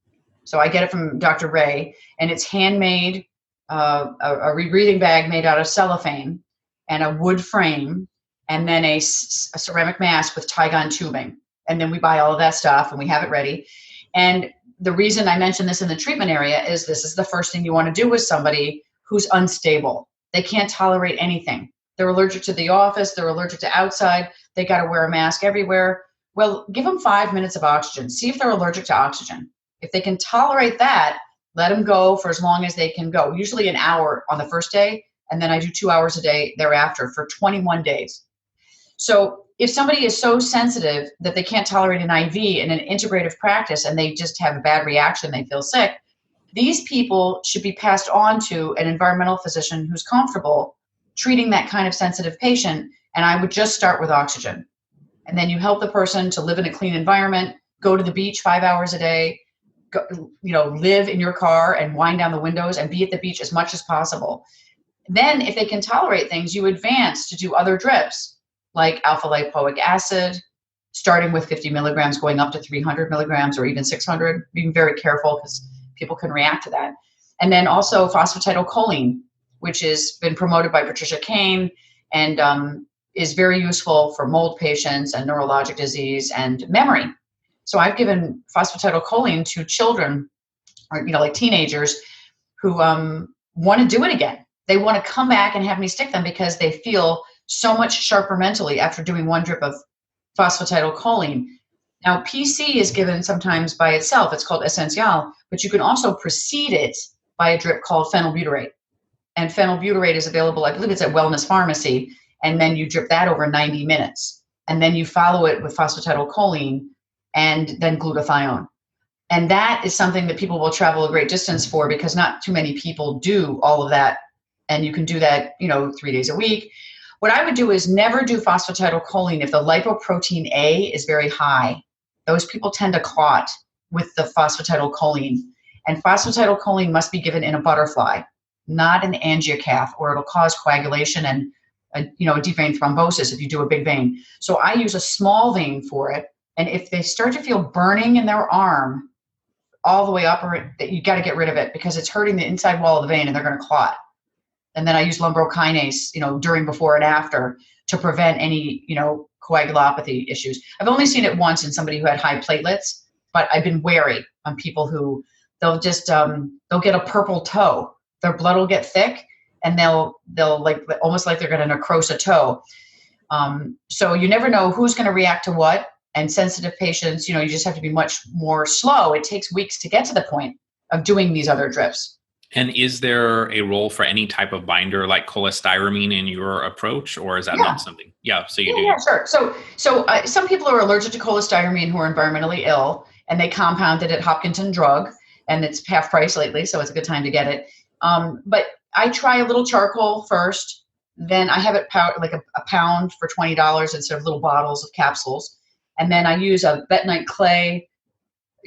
So I get it from Dr. Ray, and it's handmade, a rebreathing bag made out of cellophane and a wood frame, and then a ceramic mask with Tygon tubing. And then we buy all of that stuff and we have it ready. And the reason I mention this in the treatment area is this is the first thing you want to do with somebody who's unstable. They can't tolerate anything. They're allergic to the office. They're allergic to outside. They got to wear a mask everywhere. Well, give them 5 minutes of oxygen. See if they're allergic to oxygen. If they can tolerate that, let them go for as long as they can go, usually an hour on the first day. And then I do 2 hours a day thereafter for 21 days. So if somebody is so sensitive that they can't tolerate an IV in an integrative practice and they just have a bad reaction, they feel sick, these people should be passed on to an environmental physician who's comfortable treating that kind of sensitive patient. And I would just start with oxygen. And then you help the person to live in a clean environment, go to the beach 5 hours a day, live in your car and wind down the windows and be at the beach as much as possible. Then if they can tolerate things, you advance to do other drips like alpha lipoic acid, starting with 50 milligrams, going up to 300 milligrams or even 600, being very careful because people can react to that. And then also phosphatidylcholine, which has been promoted by Patricia Kane and is very useful for mold patients and neurologic disease and memory. So I've given phosphatidylcholine to children or, like teenagers who want to do it again. They want to come back and have me stick them because they feel so much sharper mentally after doing 1 drip of phosphatidylcholine. Now, PC is given sometimes by itself. It's called Essential, but you can also precede it by a drip called phenylbutyrate. And phenylbutyrate is available, I believe it's at Wellness Pharmacy, and then you drip that over 90 minutes. And then you follow it with phosphatidylcholine and then glutathione. And that is something that people will travel a great distance for because not too many people do all of that. And you can do that, 3 days a week. What I would do is never do phosphatidylcholine if the lipoprotein A is very high. Those people tend to clot with the phosphatidylcholine. And phosphatidylcholine must be given in a butterfly, not an angiocath, or it'll cause coagulation and a deep vein thrombosis if you do a big vein. So I use a small vein for it. And if they start to feel burning in their arm all the way up, you got to get rid of it because it's hurting the inside wall of the vein and they're going to clot. And then I use lumbrokinase, during, before, and after to prevent any, coagulopathy issues. I've only seen it once in somebody who had high platelets, but I've been wary on people who they'll just, they'll get a purple toe. Their blood will get thick and they'll like almost like they're going to necrose a toe. So you never know who's going to react to what. And sensitive patients, you just have to be much more slow. It takes weeks to get to the point of doing these other drips. And is there a role for any type of binder like cholestyramine in your approach, or is that not something? Yeah, so you do. Yeah, sure. So some people are allergic to cholestyramine who are environmentally ill, and they compound it at Hopkinton Drug, and it's half price lately, so it's a good time to get it. But I try a little charcoal first, then I have it like a pound for $20 instead of little bottles of capsules, and then I use a bentonite clay.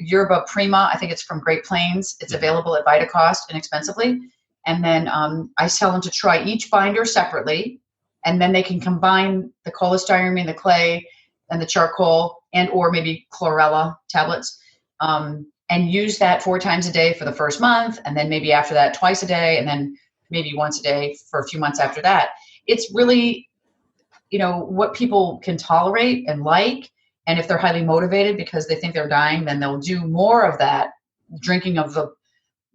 Yerba Prima, I think it's from Great Plains. It's available at Vitacost inexpensively. And then I tell them to try each binder separately. And then they can combine the cholestyramine, the clay, and the charcoal, and or maybe chlorella tablets, and use that 4 times a day for the first month. And then maybe after that, twice a day, and then maybe once a day for a few months after that. It's really, what people can tolerate and like. And if they're highly motivated because they think they're dying, then they'll do more of that drinking of the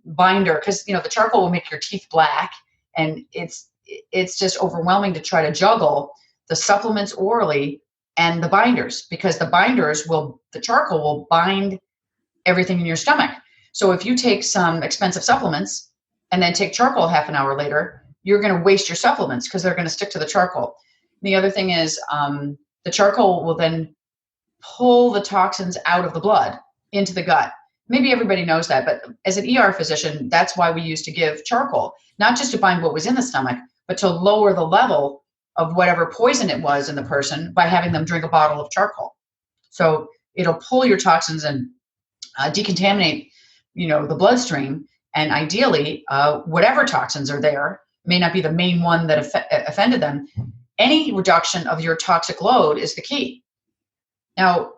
binder because, the charcoal will make your teeth black. And it's just overwhelming to try to juggle the supplements orally and the binders, because the charcoal will bind everything in your stomach. So if you take some expensive supplements and then take charcoal half an hour later, you're going to waste your supplements because they're going to stick to the charcoal. The other thing is the charcoal will then pull the toxins out of the blood into the gut. Maybe everybody knows that, but as an ER physician, that's why we used to give charcoal, not just to bind what was in the stomach, but to lower the level of whatever poison it was in the person by having them drink a bottle of charcoal. So it'll pull your toxins and decontaminate, the bloodstream. And ideally, whatever toxins are there, may not be the main one that offended them. Any reduction of your toxic load is the key. Now,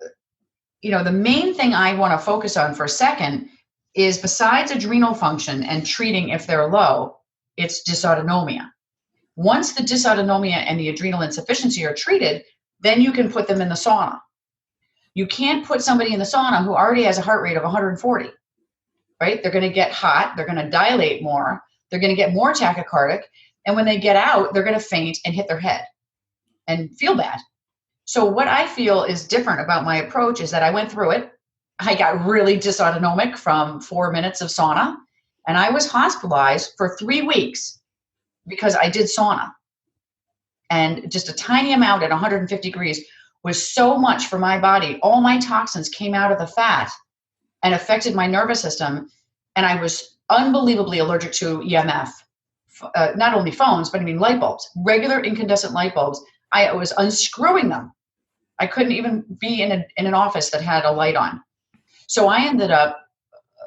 the main thing I want to focus on for a second is, besides adrenal function and treating if they're low, it's dysautonomia. Once the dysautonomia and the adrenal insufficiency are treated, then you can put them in the sauna. You can't put somebody in the sauna who already has a heart rate of 140, right? They're going to get hot. They're going to dilate more. They're going to get more tachycardic. And when they get out, they're going to faint and hit their head and feel bad. So what I feel is different about my approach is that I went through it. I got really dysautonomic from 4 minutes of sauna, and I was hospitalized for 3 weeks because I did sauna. And just a tiny amount at 150 degrees was so much for my body. All my toxins came out of the fat and affected my nervous system. And I was unbelievably allergic to EMF, not only phones, but light bulbs, regular incandescent light bulbs. I was unscrewing them. I couldn't even be in an office that had a light on. So I ended up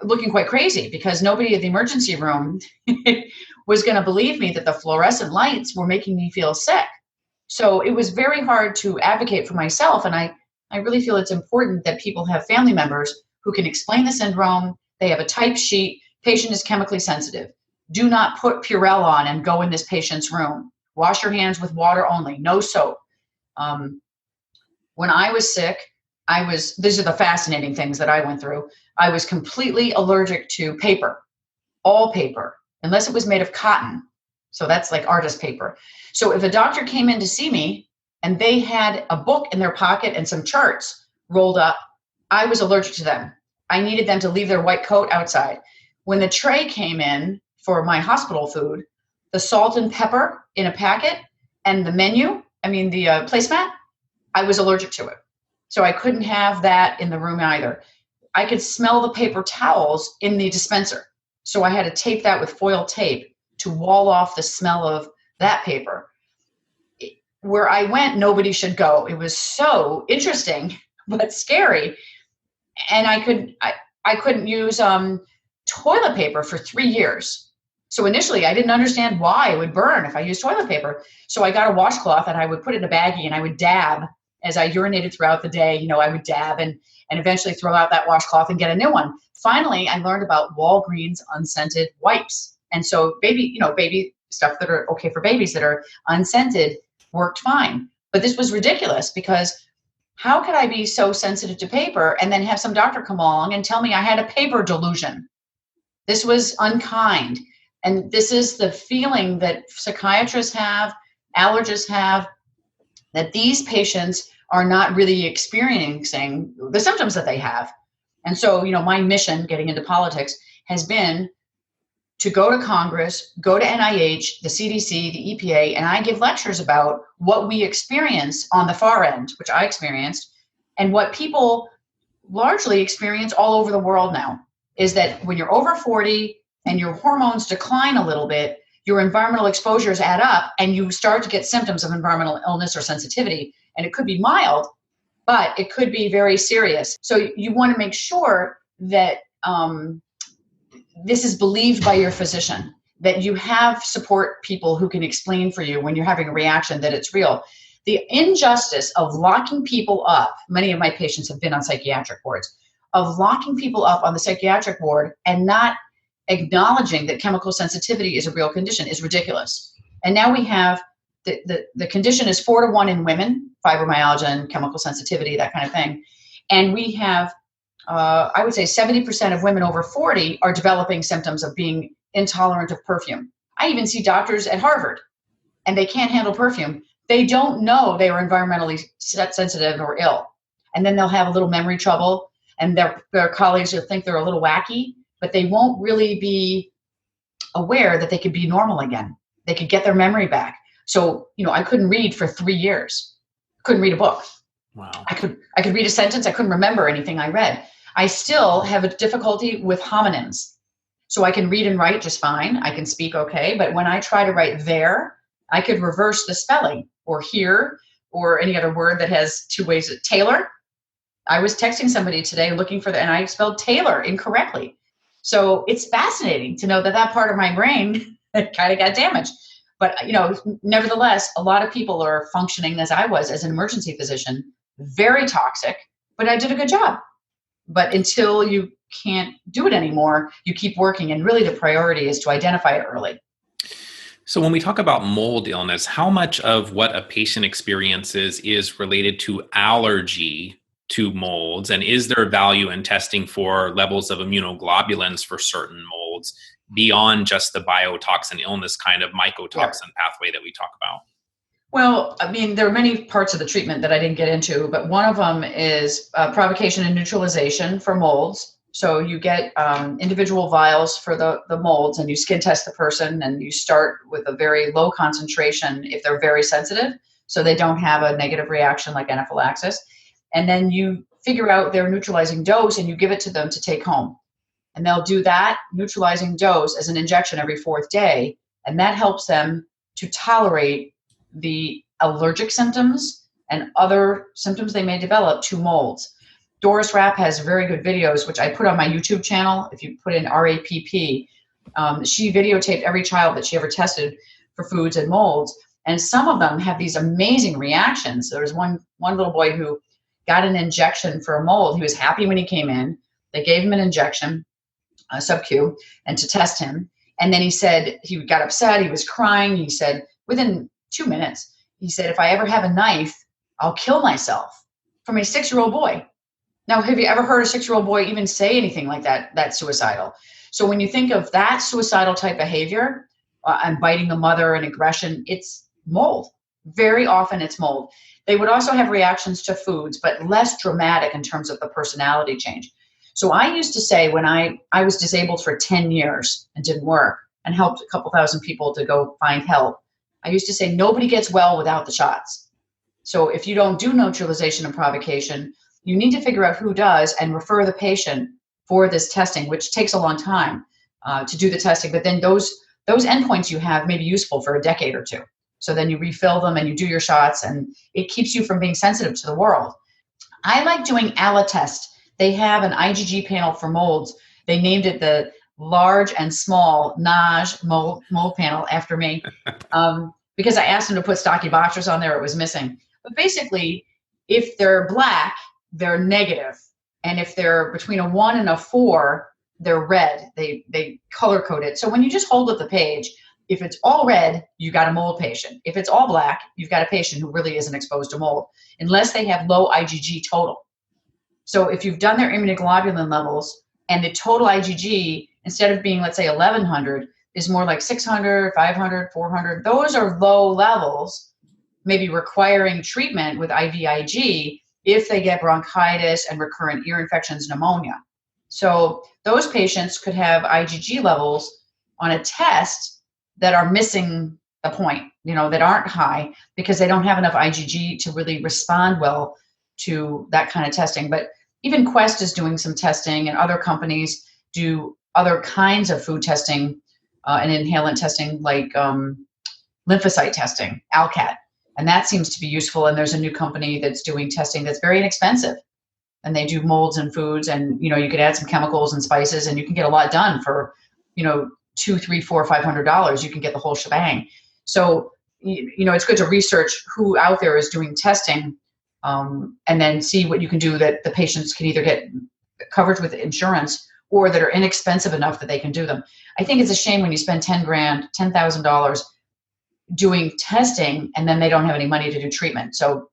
looking quite crazy because nobody at the emergency room was going to believe me that the fluorescent lights were making me feel sick. So it was very hard to advocate for myself. And I really feel it's important that people have family members who can explain the syndrome. They have a type sheet. Patient is chemically sensitive. Do not put Purell on and go in this patient's room. Wash your hands with water only, no soap. When I was sick, these are the fascinating things that I went through. I was completely allergic to paper, all paper, unless it was made of cotton. So that's like artist paper. So if a doctor came in to see me and they had a book in their pocket and some charts rolled up, I was allergic to them. I needed them to leave their white coat outside. When the tray came in for my hospital food, the salt and pepper in a packet and the the placemat, I was allergic to it. So I couldn't have that in the room either. I could smell the paper towels in the dispenser. So I had to tape that with foil tape to wall off the smell of that paper. Where I went, nobody should go. It was so interesting, but scary. And I couldn't use toilet paper for 3 years. So initially I didn't understand why it would burn if I used toilet paper. So I got a washcloth and I would put it in a baggie and I would dab as I urinated throughout the day. I would dab and eventually throw out that washcloth and get a new one. Finally, I learned about Walgreens unscented wipes. And so baby stuff that are okay for babies that are unscented worked fine. But this was ridiculous because how could I be so sensitive to paper and then have some doctor come along and tell me I had a paper delusion? This was unkind. And this is the feeling that psychiatrists have, allergists have, that these patients are not really experiencing the symptoms that they have. And so, my mission getting into politics has been to go to Congress, go to NIH, the CDC, the EPA, and I give lectures about what we experience on the far end, which I experienced, and what people largely experience all over the world now, is that when you're over 40 and your hormones decline a little bit, your environmental exposures add up and you start to get symptoms of environmental illness or sensitivity. And it could be mild, but it could be very serious. So you want to make sure that this is believed by your physician, that you have support people who can explain for you when you're having a reaction that it's real. The injustice of locking people up, many of my patients have been on psychiatric wards, of locking people up on the psychiatric ward and not acknowledging that chemical sensitivity is a real condition is ridiculous. And now we have the condition is 4-to-1 in women, fibromyalgia and chemical sensitivity, that kind of thing. And we have, I would say 70% of women over 40 are developing symptoms of being intolerant of perfume. I even see doctors at Harvard and they can't handle perfume. they don't know they were environmentally sensitive or ill. And then they'll have a little memory trouble, and their colleagues will think they're a little wacky, but they won't really be aware that they could be normal again. They could get their memory back. So, I couldn't read for 3 years. Couldn't read a book. Wow. I could read a sentence. I couldn't remember anything I read. I still have a difficulty with homonyms. So I can read and write just fine. I can speak okay. But when I try to write there, I could reverse the spelling, or here, or any other word that has two ways. Taylor. I was texting somebody today looking for and I spelled Taylor incorrectly. So it's fascinating to know that part of my brain kind of got damaged. But, nevertheless, a lot of people are functioning as I was as an emergency physician, very toxic, but I did a good job. But until you can't do it anymore, you keep working. And really the priority is to identify it early. So when we talk about mold illness, how much of what a patient experiences is related to allergy to molds? And is there value in testing for levels of immunoglobulins for certain molds beyond just the biotoxin illness kind of mycotoxin pathway that we talk about? Well, there are many parts of the treatment that I didn't get into, but one of them is provocation and neutralization for molds. So you get individual vials for the molds, and you skin test the person, and you start with a very low concentration if they're very sensitive, so they don't have a negative reaction like anaphylaxis. And then you figure out their neutralizing dose, and you give it to them to take home. And they'll do that neutralizing dose as an injection every 4th day, and that helps them to tolerate the allergic symptoms and other symptoms they may develop to molds. Doris Rapp has very good videos, which I put on my YouTube channel. If you put in RAPP, she videotaped every child that she ever tested for foods and molds. And some of them have these amazing reactions. There was one little boy who got an injection for a mold. He was happy when he came in. They gave him an injection, a sub-Q, and to test him. And then he said, he got upset. He was crying. He said, within 2 minutes, he said, if I ever have a knife, I'll kill myself. From a 6-year-old boy. Now, have you ever heard a 6-year-old boy even say anything like that? That's suicidal. So when you think of that suicidal type behavior and biting the mother and aggression, it's mold. Very often it's mold. They would also have reactions to foods, but less dramatic in terms of the personality change. So I used to say when I was disabled for 10 years and didn't work and helped a couple thousand people to go find help, I used to say nobody gets well without the shots. So if you don't do neutralization and provocation, you need to figure out who does and refer the patient for this testing, which takes a long time to do the testing. But then those endpoints you have may be useful for a decade or two. So then you refill them and you do your shots, and it keeps you from being sensitive to the world. I like doing ALA-test. They have an IgG panel for molds. They named it the Large and Small Nagy mold panel after me because I asked them to put stocky boxers on there. It was missing. But basically, if they're black, they're negative. And if they're between a 1 and a 4, they're red. They color code it. So when you just hold up the page, if it's all red, you got a mold patient. If it's all black, you've got a patient who really isn't exposed to mold, unless they have low IgG total. So if you've done their immunoglobulin levels and the total IgG, instead of being, let's say, 1,100, is more like 600, 500, 400, those are low levels, maybe requiring treatment with IVIG if they get bronchitis and recurrent ear infections, pneumonia. So those patients could have IgG levels on a test that are missing the point, that aren't high because they don't have enough IgG to really respond well to that kind of testing. But even Quest is doing some testing, and other companies do other kinds of food testing and inhalant testing like lymphocyte testing, ALCAT. And that seems to be useful. And there's a new company that's doing testing that's very inexpensive. And they do molds and foods, and you could add some chemicals and spices, and you can get a lot done for $200, $300, $400, $500. You can get the whole shebang. So it's good to research who out there is doing testing, and then see what you can do that the patients can either get coverage with insurance or that are inexpensive enough that they can do them. I think it's a shame when you spend $10,000 doing testing and then they don't have any money to do treatment. So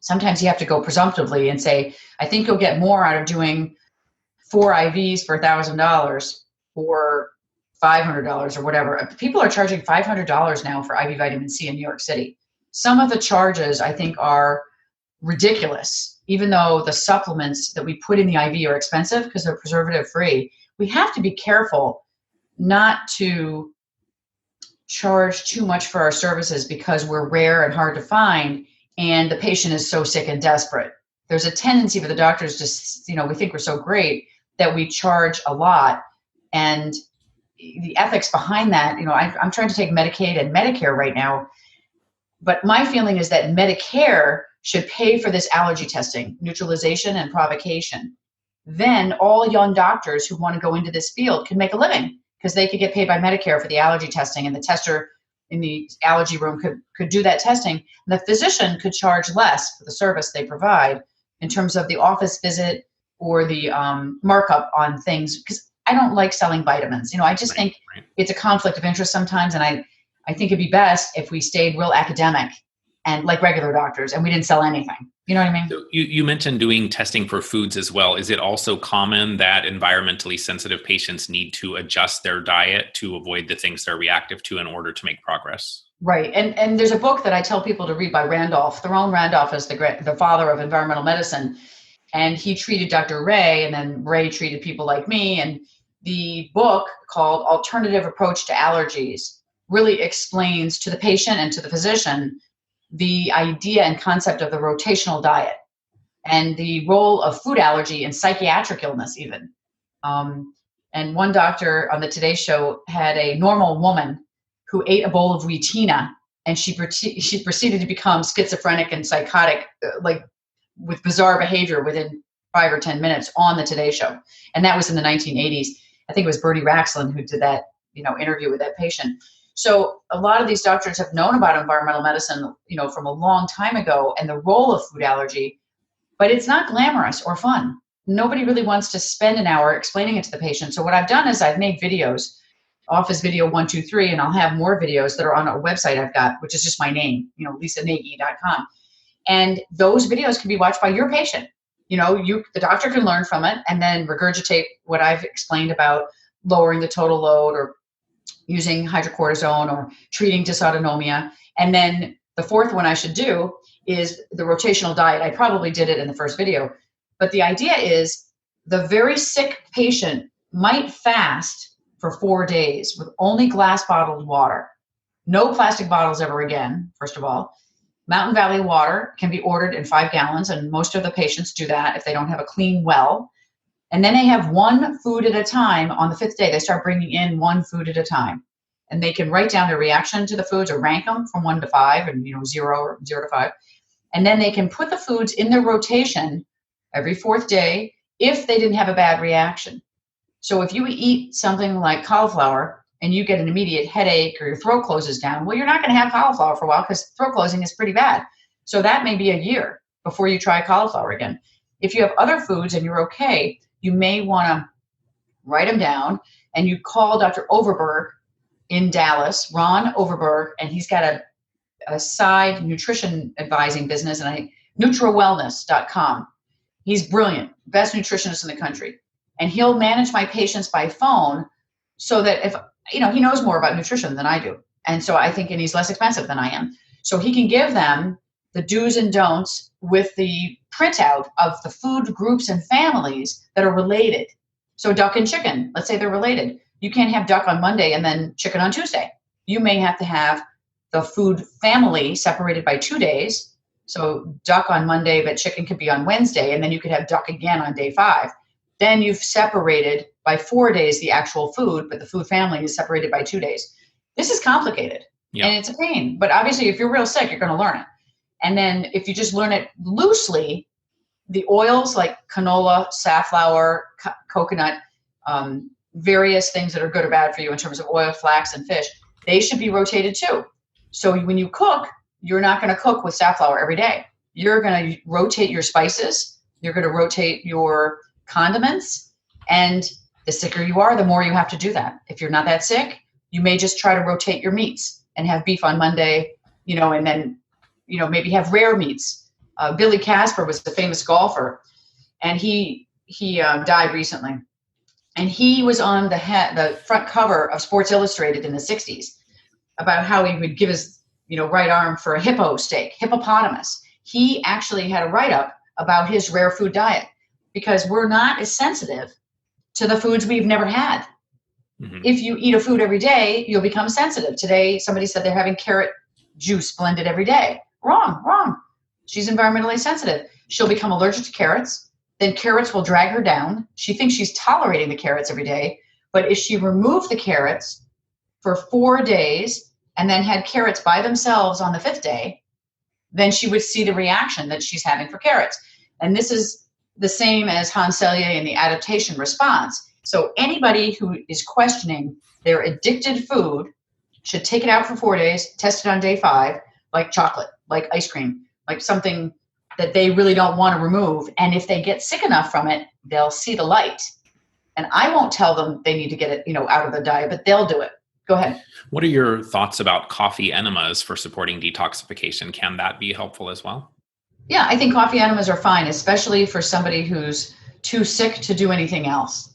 sometimes you have to go presumptively and say, I think you'll get more out of doing 4 IVs for $1,000 or $500 or whatever. People are charging $500 now for IV vitamin C in New York City. some of the charges I think are ridiculous. Even though the supplements that we put in the IV are expensive because they're preservative free, we have to be careful not to charge too much for our services because we're rare and hard to find and the patient is so sick and desperate. There's a tendency for the doctors just, we think we're so great that we charge a lot. And the ethics behind that, I'm trying to take Medicaid and Medicare right now. But my feeling is that Medicare should pay for this allergy testing, neutralization and provocation. Then all young doctors who want to go into this field can make a living because they could get paid by Medicare for the allergy testing, and the tester in the allergy room could do that testing. And the physician could charge less for the service they provide in terms of the office visit or the markup on things, because I don't like selling vitamins. I just think it's a conflict of interest sometimes, and I think it'd be best if we stayed real academic and like regular doctors and we didn't sell anything. You know what I mean? So you mentioned doing testing for foods as well. Is it also common that environmentally sensitive patients need to adjust their diet to avoid the things they're reactive to in order to make progress? Right. And there's a book that I tell people to read by Randolph. Theron Randolph is the father of environmental medicine. And he treated Dr. Ray, and then Ray treated people like me. And the book called Alternative Approach to Allergies really explains to the patient and to the physician the idea and concept of the rotational diet and the role of food allergy in psychiatric illness even. And one doctor on the Today Show had a normal woman who ate a bowl of Wheatina, and she proceeded to become schizophrenic and psychotic, like with bizarre behavior within 5 or 10 minutes on the Today Show. And that was in the 1980s. I think it was Bernie Raxlin who did that, interview with that patient. So a lot of these doctors have known about environmental medicine, from a long time ago and the role of food allergy, but it's not glamorous or fun. Nobody really wants to spend an hour explaining it to the patient. So what I've done is I've made videos, Office Video 123, and I'll have more videos that are on a website I've got, which is just my name, lisanagy.com. And those videos can be watched by your patient. The doctor can learn from it and then regurgitate what I've explained about lowering the total load or using hydrocortisone or treating dysautonomia. And then the fourth one I should do is the rotational diet. I probably did it in the first video, but the idea is the very sick patient might fast for 4 days with only glass bottled water, no plastic bottles ever again, first of all. Mountain Valley water can be ordered in 5 gallons, and most of the patients do that if they don't have a clean well. And then they have one food at a time. On the 5th day, they start bringing in one food at a time. And they can write down their reaction to the foods or rank them from 1 to 5 and 0 or 0 to 5. And then they can put the foods in their rotation every 4th day if they didn't have a bad reaction. So if you eat something like cauliflower and you get an immediate headache or your throat closes down, well, you're not going to have cauliflower for a while because throat closing is pretty bad. So that may be a year before you try cauliflower again. If you have other foods and you're okay, you may want to write them down, and you call Dr. Overberg in Dallas, Ron Overberg, and he's got a side nutrition advising business, and NutriWellness.com. He's brilliant, best nutritionist in the country. And he'll manage my patients by phone so that if, he knows more about nutrition than I do. And so I think, and he's less expensive than I am. So he can give them the do's and don'ts with the printout of the food groups and families that are related. So duck and chicken, let's say they're related. You can't have duck on Monday and then chicken on Tuesday. You may have to have the food family separated by 2 days. So duck on Monday, but chicken could be on Wednesday, and then you could have duck again on day 5. Then you've separated by 4 days the actual food, but the food family is separated by 2 days. This is complicated, and it's a pain. But obviously, if you're real sick, you're going to learn it. And then if you just learn it loosely, the oils like canola, safflower, coconut, various things that are good or bad for you in terms of oil, flax, and fish, they should be rotated too. So when you cook, you're not going to cook with safflower every day. You're going to rotate your spices. You're going to rotate your condiments. And the sicker you are, the more you have to do that. If you're not that sick, you may just try to rotate your meats and have beef on Monday, and then, maybe have rare meats. Billy Casper was the famous golfer, and he died recently. And he was on the front cover of Sports Illustrated in the 60s about how he would give his right arm for a hippo steak, hippopotamus. He actually had a write-up about his rare food diet because we're not as sensitive to the foods we've never had. Mm-hmm. If you eat a food every day, you'll become sensitive. Today, somebody said they're having carrot juice blended every day. Wrong. She's environmentally sensitive. She'll become allergic to carrots. Then carrots will drag her down. She thinks she's tolerating the carrots every day. But if she removed the carrots for 4 days and then had carrots by themselves on the 5th day, then she would see the reaction that she's having for carrots. And this is the same as Hans Selye and the adaptation response. So anybody who is questioning their addicted food should take it out for 4 days, test it on day 5, like chocolate, like ice cream, like something that they really don't want to remove. And if they get sick enough from it, they'll see the light. And I won't tell them they need to get it, out of the diet, but they'll do it. Go ahead. What are your thoughts about coffee enemas for supporting detoxification? Can that be helpful as well? Yeah, I think coffee enemas are fine, especially for somebody who's too sick to do anything else.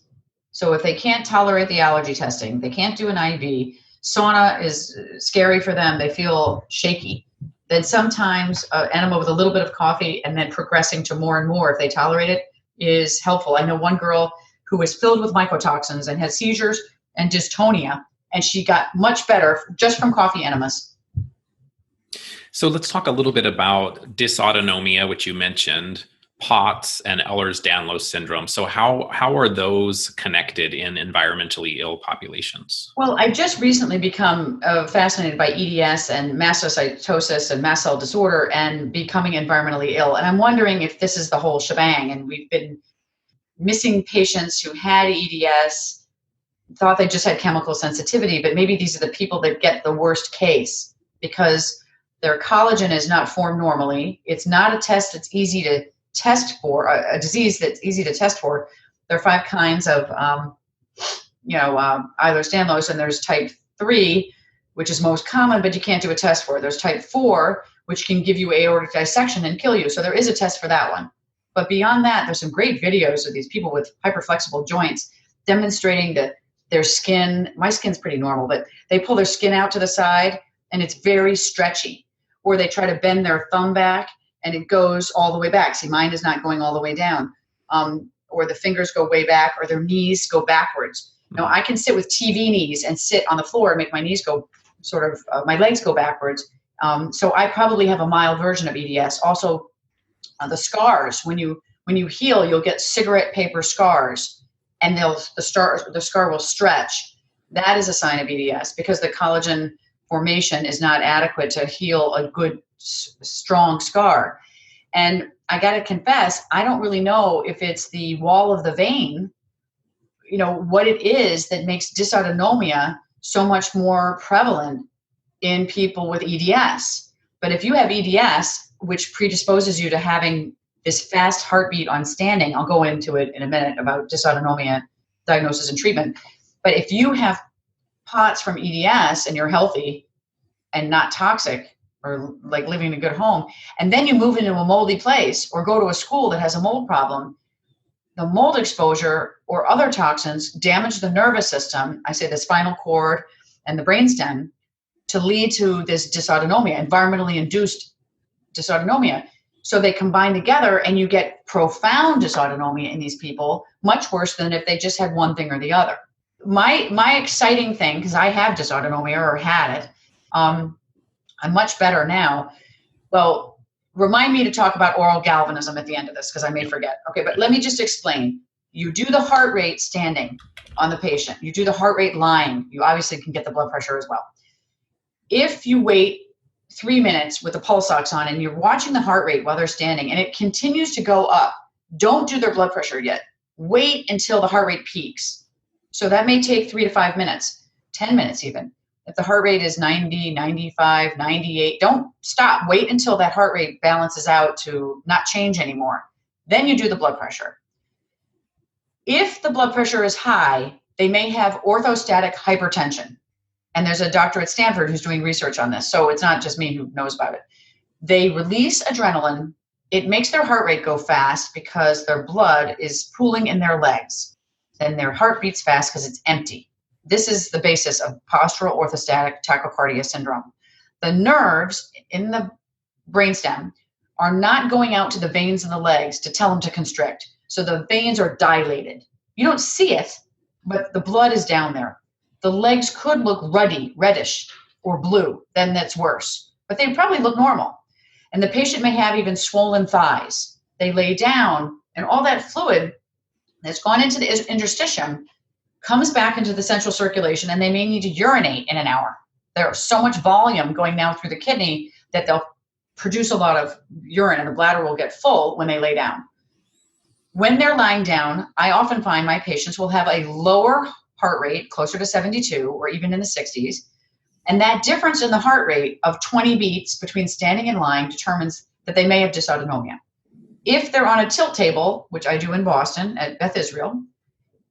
So if they can't tolerate the allergy testing, they can't do an IV, sauna is scary for them, they feel shaky, then sometimes an enema with a little bit of coffee and then progressing to more and more if they tolerate it is helpful. I know one girl who was filled with mycotoxins and had seizures and dystonia, and she got much better just from coffee enemas. So let's talk a little bit about dysautonomia, which you mentioned, POTS and Ehlers-Danlos syndrome. So how are those connected in environmentally ill populations? Well, I've just recently become fascinated by EDS and mastocytosis and mast cell disorder and becoming environmentally ill. And I'm wondering if this is the whole shebang. And we've been missing patients who had EDS, thought they just had chemical sensitivity, but maybe these are the people that get the worst case because their collagen is not formed normally. It's not a test that's easy to test for, a disease that's easy to test for. There are 5 kinds of, Ehlers-Danlos, and there's type 3, which is most common, but you can't do a test for. There's type 4, which can give you aortic dissection and kill you. So there is a test for that one. But beyond that, there's some great videos of these people with hyperflexible joints demonstrating that their skin, my skin's pretty normal, but they pull their skin out to the side and it's very stretchy. Or they try to bend their thumb back and it goes all the way back. See, mine is not going all the way down. Or the fingers go way back or their knees go backwards. Now, I can sit with TV knees and sit on the floor and make my knees go my legs go backwards. So I probably have a mild version of EDS. Also, the scars, when you heal, you'll get cigarette paper scars and the scar will stretch. That is a sign of EDS because the collagen formation is not adequate to heal a good, strong scar. And I got to confess, I don't really know if it's the wall of the vein, what it is that makes dysautonomia so much more prevalent in people with EDS. But if you have EDS, which predisposes you to having this fast heartbeat on standing, I'll go into it in a minute about dysautonomia diagnosis and treatment. But if you have POTS from EDS and you're healthy and not toxic or like living in a good home, and then you move into a moldy place or go to a school that has a mold problem, the mold exposure or other toxins damage the nervous system, I say the spinal cord and the brainstem, to lead to this dysautonomia, environmentally induced dysautonomia. So they combine together and you get profound dysautonomia in these people, much worse than if they just had one thing or the other. My exciting thing, because I have dysautonomia or had it, I'm much better now. Well, remind me to talk about oral galvanism at the end of this because I may forget. Okay, but let me just explain. You do the heart rate standing on the patient. You do the heart rate lying. You obviously can get the blood pressure as well. If you wait 3 minutes with the pulse ox on and you're watching the heart rate while they're standing and it continues to go up, don't do their blood pressure yet. Wait until the heart rate peaks. So that may take 3 to 5 minutes, 10 minutes even. If the heart rate is 90, 95, 98, don't stop. Wait until that heart rate balances out to not change anymore. Then you do the blood pressure. If the blood pressure is high, they may have orthostatic hypertension. And there's a doctor at Stanford who's doing research on this. So it's not just me who knows about it. They release adrenaline. It makes their heart rate go fast because their blood is pooling in their legs. Then their heart beats fast because it's empty. This is the basis of postural orthostatic tachycardia syndrome. the nerves in the brainstem are not going out to the veins in the legs to tell them to constrict. So the veins are dilated. You don't see it, but the blood is down there. The legs could look ruddy, reddish, or blue. Then that's worse. But they probably look normal. And the patient may have even swollen thighs. They lay down, and all that fluid that's gone into the interstitium comes back into the central circulation, and they may need to urinate in an hour. There's so much volume going down through the kidney that they'll produce a lot of urine, and the bladder will get full when they lay down. When they're lying down, I often find my patients will have a lower heart rate, closer to 72 or even in the 60s. And that difference in the heart rate of 20 beats between standing and lying determines that they may have dysautonomia. If they're on a tilt table, which I do in Boston at Beth Israel,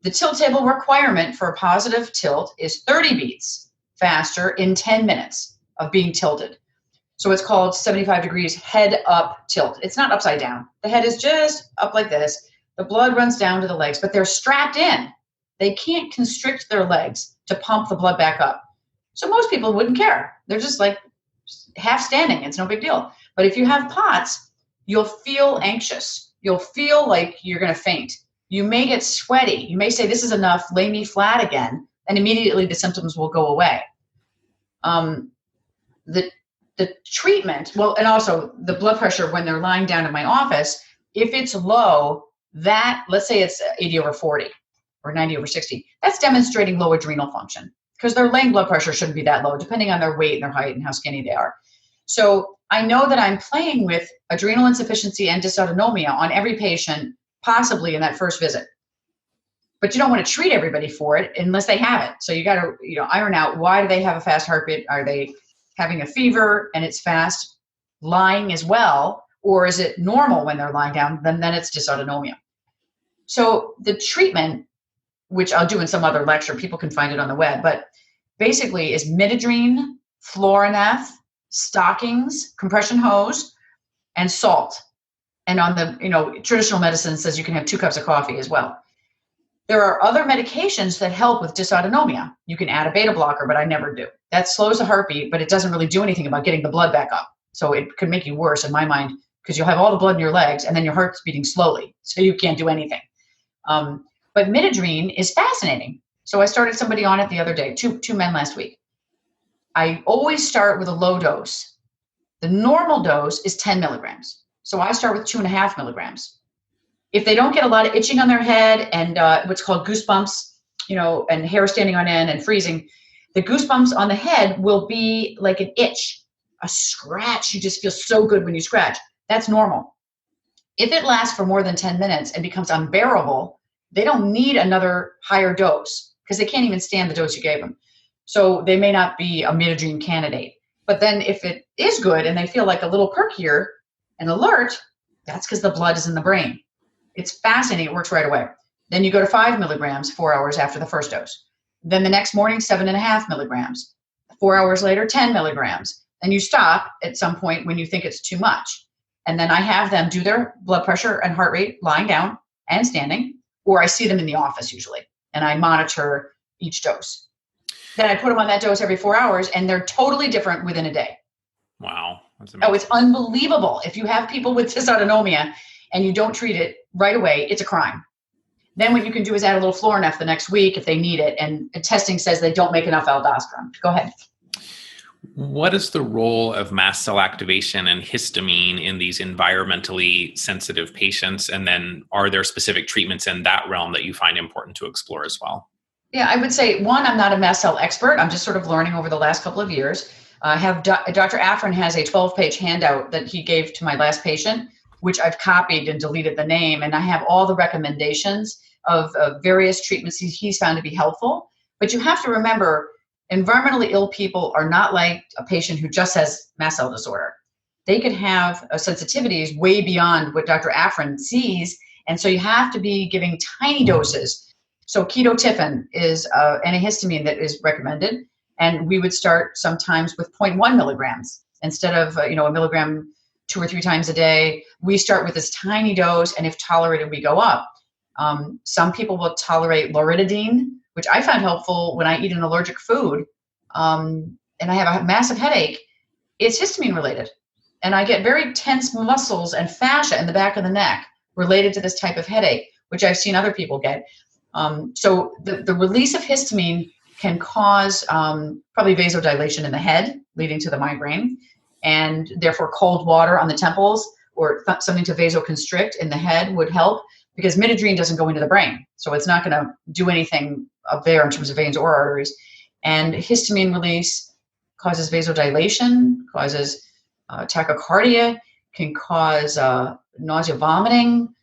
the tilt table requirement for a positive tilt is 30 beats faster in 10 minutes of being tilted. So it's called 75 degrees head up tilt. It's not upside down. The head is just up like this. The blood runs down to the legs, but they're strapped in. They can't constrict their legs to pump the blood back up. So most people wouldn't care. They're just like half standing. It's no big deal. But if you have POTS, you'll feel anxious. You'll feel like you're going to faint. You may get sweaty. You may say, this is enough, lay me flat again. And immediately the symptoms will go away. The treatment, well, and also the blood pressure when they're lying down in my office, if it's low, that, let's say it's 80/40 or 90/60, that's demonstrating low adrenal function because their laying blood pressure shouldn't be that low, depending on their weight and their height and how skinny they are. So I know that I'm playing with adrenal insufficiency and dysautonomia on every patient, possibly in that first visit. But you don't want to treat everybody for it unless they have it. So you got to, iron out, why do they have a fast heartbeat? Are they having a fever and it's fast, lying as well, or is it normal when they're lying down? Then it's dysautonomia. So the treatment, which I'll do in some other lecture, people can find it on the web, but basically is midodrine, Florineth, stockings, compression hose, and salt. And on the, traditional medicine says you can have 2 cups of coffee as well. There are other medications that help with dysautonomia. You can add a beta blocker, but I never do. That slows the heartbeat, but it doesn't really do anything about getting the blood back up. So it could make you worse in my mind because you'll have all the blood in your legs and then your heart's beating slowly. So you can't do anything. But midodrine is fascinating. So I started somebody on it the other day, two men last week. I always start with a low dose. The normal dose is 10 milligrams. So I start with 2.5 milligrams. If they don't get a lot of itching on their head and what's called goosebumps, and hair standing on end and freezing, the goosebumps on the head will be like an itch, a scratch. You just feel so good when you scratch. That's normal. If it lasts for more than 10 minutes and becomes unbearable, they don't need another higher dose because they can't even stand the dose you gave them. So they may not be a midodrine candidate. But then if it is good and they feel like a little perkier and alert, that's because the blood is in the brain. It's fascinating. It works right away. Then you go to 5 milligrams 4 hours after the first dose. Then the next morning, 7.5 milligrams. 4 hours later, 10 milligrams. And you stop at some point when you think it's too much. And then I have them do their blood pressure and heart rate lying down and standing, or I see them in the office usually, and I monitor each dose. Then I put them on that dose every 4 hours, and they're totally different within a day. Wow. That's amazing. Oh, it's unbelievable. If you have people with dysautonomia and you don't treat it right away, it's a crime. Then what you can do is add a little Florineth the next week if they need it, and testing says they don't make enough aldosterone. Go ahead. What is the role of mast cell activation and histamine in these environmentally sensitive patients? And then are there specific treatments in that realm that you find important to explore as well? Yeah, I would say, one, I'm not a mast cell expert. I'm just sort of learning over the last couple of years. Dr. Afrin has a 12-page handout that he gave to my last patient, which I've copied and deleted the name. And I have all the recommendations of various treatments he's found to be helpful. But you have to remember, environmentally ill people are not like a patient who just has mast cell disorder. They could have sensitivities way beyond what Dr. Afrin sees. And so you have to be giving tiny doses. So ketotifen is an antihistamine that is recommended. And we would start sometimes with 0.1 milligrams instead of, a milligram 2 or 3 times a day. We start with this tiny dose, and if tolerated, we go up. Some people will tolerate loratadine, which I found helpful when I eat an allergic food, and I have a massive headache. it's histamine related. And I get very tense muscles and fascia in the back of the neck related to this type of headache, which I've seen other people get. So the release of histamine can cause probably vasodilation in the head, leading to the migraine, and therefore cold water on the temples or something to vasoconstrict in the head would help, because midodrine doesn't go into the brain. So it's not going to do anything up there in terms of veins or arteries. And histamine release causes vasodilation, causes tachycardia, can cause nausea, vomiting,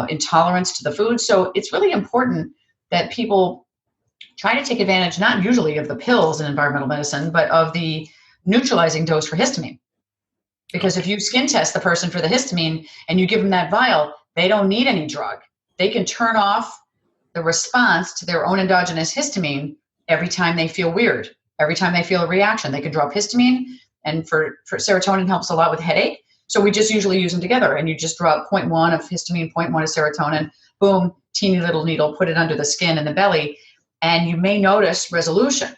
intolerance to the food. So it's really important that people try to take advantage, not usually of the pills in environmental medicine, but of the neutralizing dose for histamine. Because if you skin test the person for the histamine and you give them that vial, they don't need any drug. They can turn off the response to their own endogenous histamine every time they feel weird, every time they feel a reaction. They can drop histamine, and for serotonin helps a lot with headache. So we just usually use them together, and you just drop 0.1 of histamine, 0.1 of serotonin, boom, teeny little needle, put it under the skin and the belly, and you may notice resolution.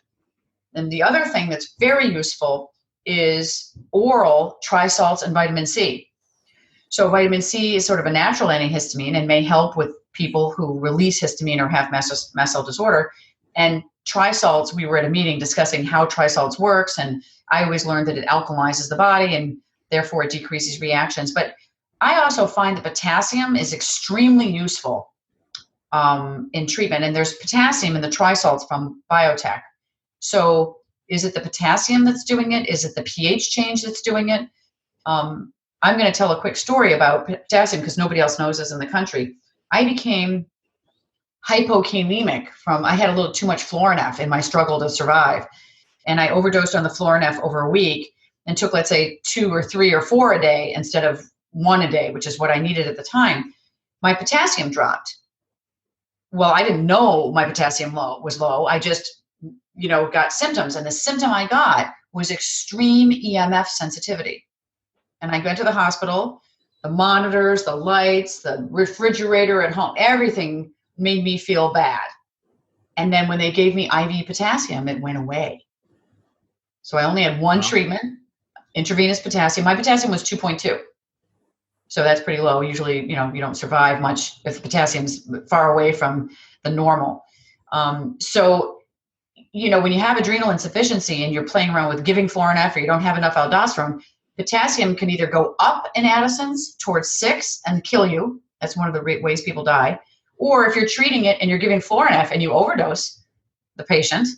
And the other thing that's very useful is oral trisalts and vitamin C. So vitamin C is sort of a natural antihistamine and may help with people who release histamine or have mast cell disorder. And trisalts, we were at a meeting discussing how trisalts works, and I always learned that it alkalizes the body and therefore it decreases reactions. But I also find that potassium is extremely useful in treatment, and there's potassium in the trisalts from biotech. So is it the potassium that's doing it? Is it the pH change that's doing it? I'm going to tell a quick story about potassium because nobody else knows this in the country. I became hypokalemic I had a little too much Florinef in my struggle to survive. And I overdosed on the Florinef over a week and took, let's say, 2 or 3 or 4 a day instead of 1 a day, which is what I needed at the time. My potassium dropped. Well, I didn't know my potassium was low. I just, got symptoms. And the symptom I got was extreme EMF sensitivity. And I went to the hospital, the monitors, the lights, the refrigerator at home, everything made me feel bad. And then when they gave me IV potassium, it went away. So I only had one treatment, intravenous potassium. My potassium was 2.2. So that's pretty low. Usually, you don't survive much if the potassium's far away from the normal. When you have adrenal insufficiency and you're playing around with giving Florinef or you don't have enough aldosterone, potassium can either go up in Addison's towards 6 and kill you. That's one of the ways people die. Or if you're treating it and you're giving Florinef and you overdose the patient,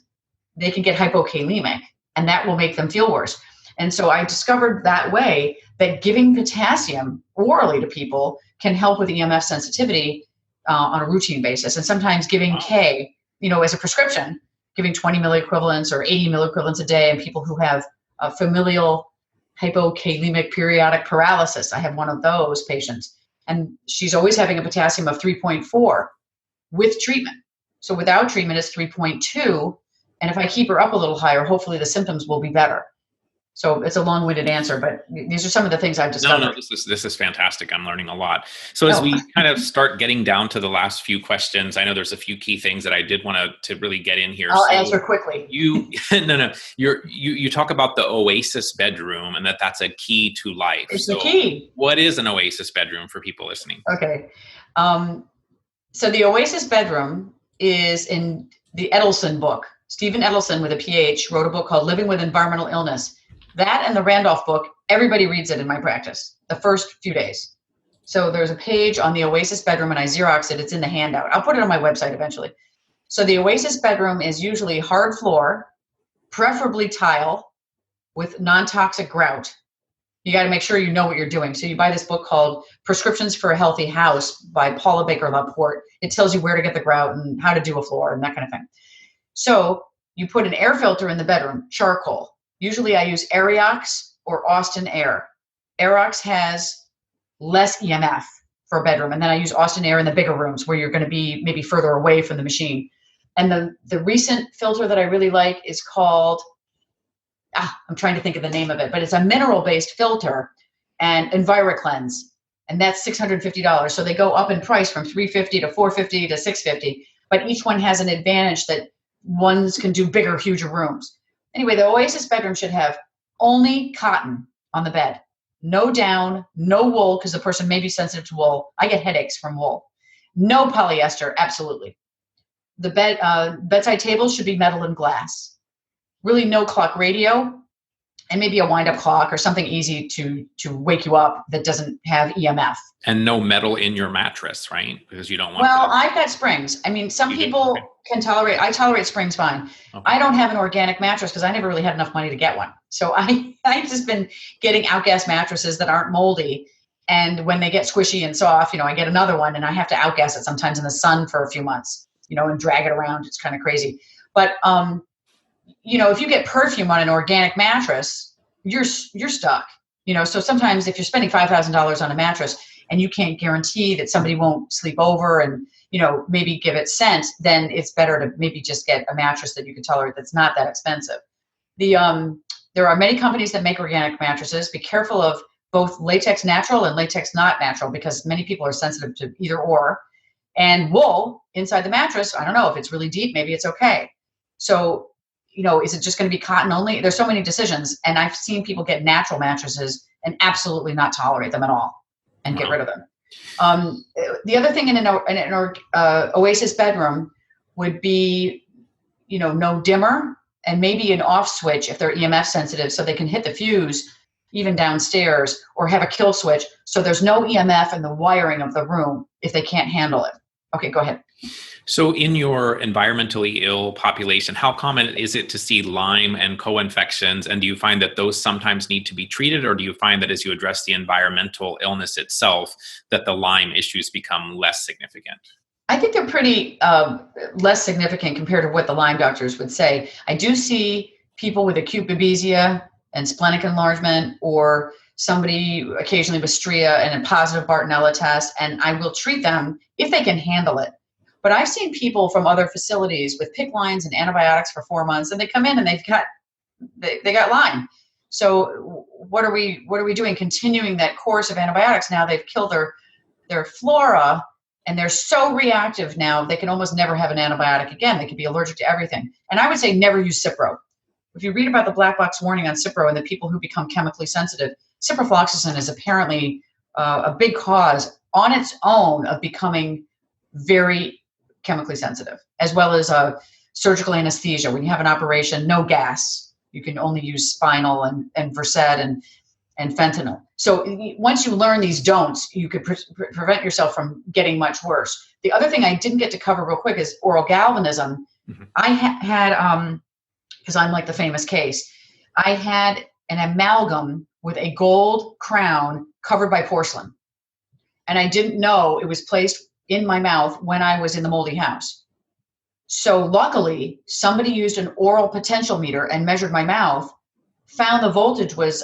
they can get hypokalemic, and that will make them feel worse. And so I discovered that way that giving potassium orally to people can help with EMF sensitivity on a routine basis. And sometimes giving K, as a prescription, giving 20 milliequivalents or 80 milliequivalents a day in people who have familial hypokalemic periodic paralysis. I have one of those patients, and she's always having a potassium of 3.4 with treatment. So without treatment, it's 3.2. And if I keep her up a little higher, hopefully the symptoms will be better. So it's a long-winded answer, but these are some of the things I've discovered. No, this is fantastic. I'm learning a lot. So as we kind of start getting down to the last few questions, I know there's a few key things that I did want to really get in here. I'll answer quickly. You talk about the oasis bedroom and that's a key to life. It's the key. What is an oasis bedroom for people listening? Okay. So the oasis bedroom is in the Edelson book. Stephen Edelson with a PH wrote a book called Living with Environmental Illness. That and the Randolph book, everybody reads it in my practice, the first few days. So there's a page on the Oasis bedroom, and I Xerox it. It's in the handout. I'll put it on my website eventually. So the Oasis bedroom is usually hard floor, preferably tile, with non-toxic grout. You got to make sure you know what you're doing. So you buy this book called Prescriptions for a Healthy House by Paula Baker Laporte. It tells you where to get the grout and how to do a floor and that kind of thing. So you put an air filter in the bedroom, charcoal. Usually I use Aerox or Austin Air. Aerox has less EMF for a bedroom. And then I use Austin Air in the bigger rooms where you're going to be maybe further away from the machine. And the recent filter that I really like is called, I'm trying to think of the name of it, but it's a mineral-based filter and EnviroCleanse. And that's $650. So they go up in price from $350 to $450 to $650. But each one has an advantage that ones can do bigger, huger rooms. Anyway, the Oasis bedroom should have only cotton on the bed. No down, no wool, because the person may be sensitive to wool. I get headaches from wool. No polyester, absolutely. The bedside table should be metal and glass. Really no clock radio, and maybe a wind-up clock or something easy to wake you up that doesn't have EMF. And no metal in your mattress, right? Because you don't want Well, that. I've got springs. I mean, some people can tolerate, I tolerate springs fine. Okay. I don't have an organic mattress because I never really had enough money to get one. So I've just been getting outgas mattresses that aren't moldy. And when they get squishy and soft, I get another one, and I have to outgas it sometimes in the sun for a few months, and drag it around. It's kind of crazy. But, if you get perfume on an organic mattress, you're stuck. So sometimes if you're spending $5,000 on a mattress and you can't guarantee that somebody won't sleep over and, maybe give it scent, then it's better to maybe just get a mattress that you can tolerate that's not that expensive. There are many companies that make organic mattresses. Be careful of both latex natural and latex not natural, because many people are sensitive to either or. And wool inside the mattress, I don't know if it's really deep, maybe it's okay. So, is it just going to be cotton only? There's so many decisions, and I've seen people get natural mattresses and absolutely not tolerate them at all and get rid of them. The other thing in an Oasis bedroom would be, no dimmer and maybe an off switch if they're EMF sensitive, so they can hit the fuse even downstairs, or have a kill switch so there's no EMF in the wiring of the room if they can't handle it. Okay, go ahead. So in your environmentally ill population, how common is it to see Lyme and co-infections? And do you find that those sometimes need to be treated, or do you find that as you address the environmental illness itself, that the Lyme issues become less significant? I think they're pretty less significant compared to what the Lyme doctors would say. I do see people with acute babesia and splenic enlargement, or somebody occasionally with stria and a positive Bartonella test, and I will treat them if they can handle it. But I've seen people from other facilities with PICC lines and antibiotics for 4 months, and they come in and they got Lyme. So what are we doing? Continuing that course of antibiotics. Now they've killed their flora, and they're so reactive now they can almost never have an antibiotic again. They could be allergic to everything. And I would say never use Cipro. If you read about the black box warning on Cipro and the people who become chemically sensitive, ciprofloxacin is apparently a big cause on its own of becoming very chemically sensitive, as well as surgical anesthesia. When you have an operation, no gas. You can only use spinal and Versed and fentanyl. So once you learn these don'ts, you could prevent yourself from getting much worse. The other thing I didn't get to cover real quick is oral galvanism. Mm-hmm. I had, because I'm like the famous case, I had an amalgam with a gold crown covered by porcelain. And I didn't know it was placed in my mouth when I was in the moldy house. So luckily, somebody used an oral potential meter and measured my mouth, found the voltage was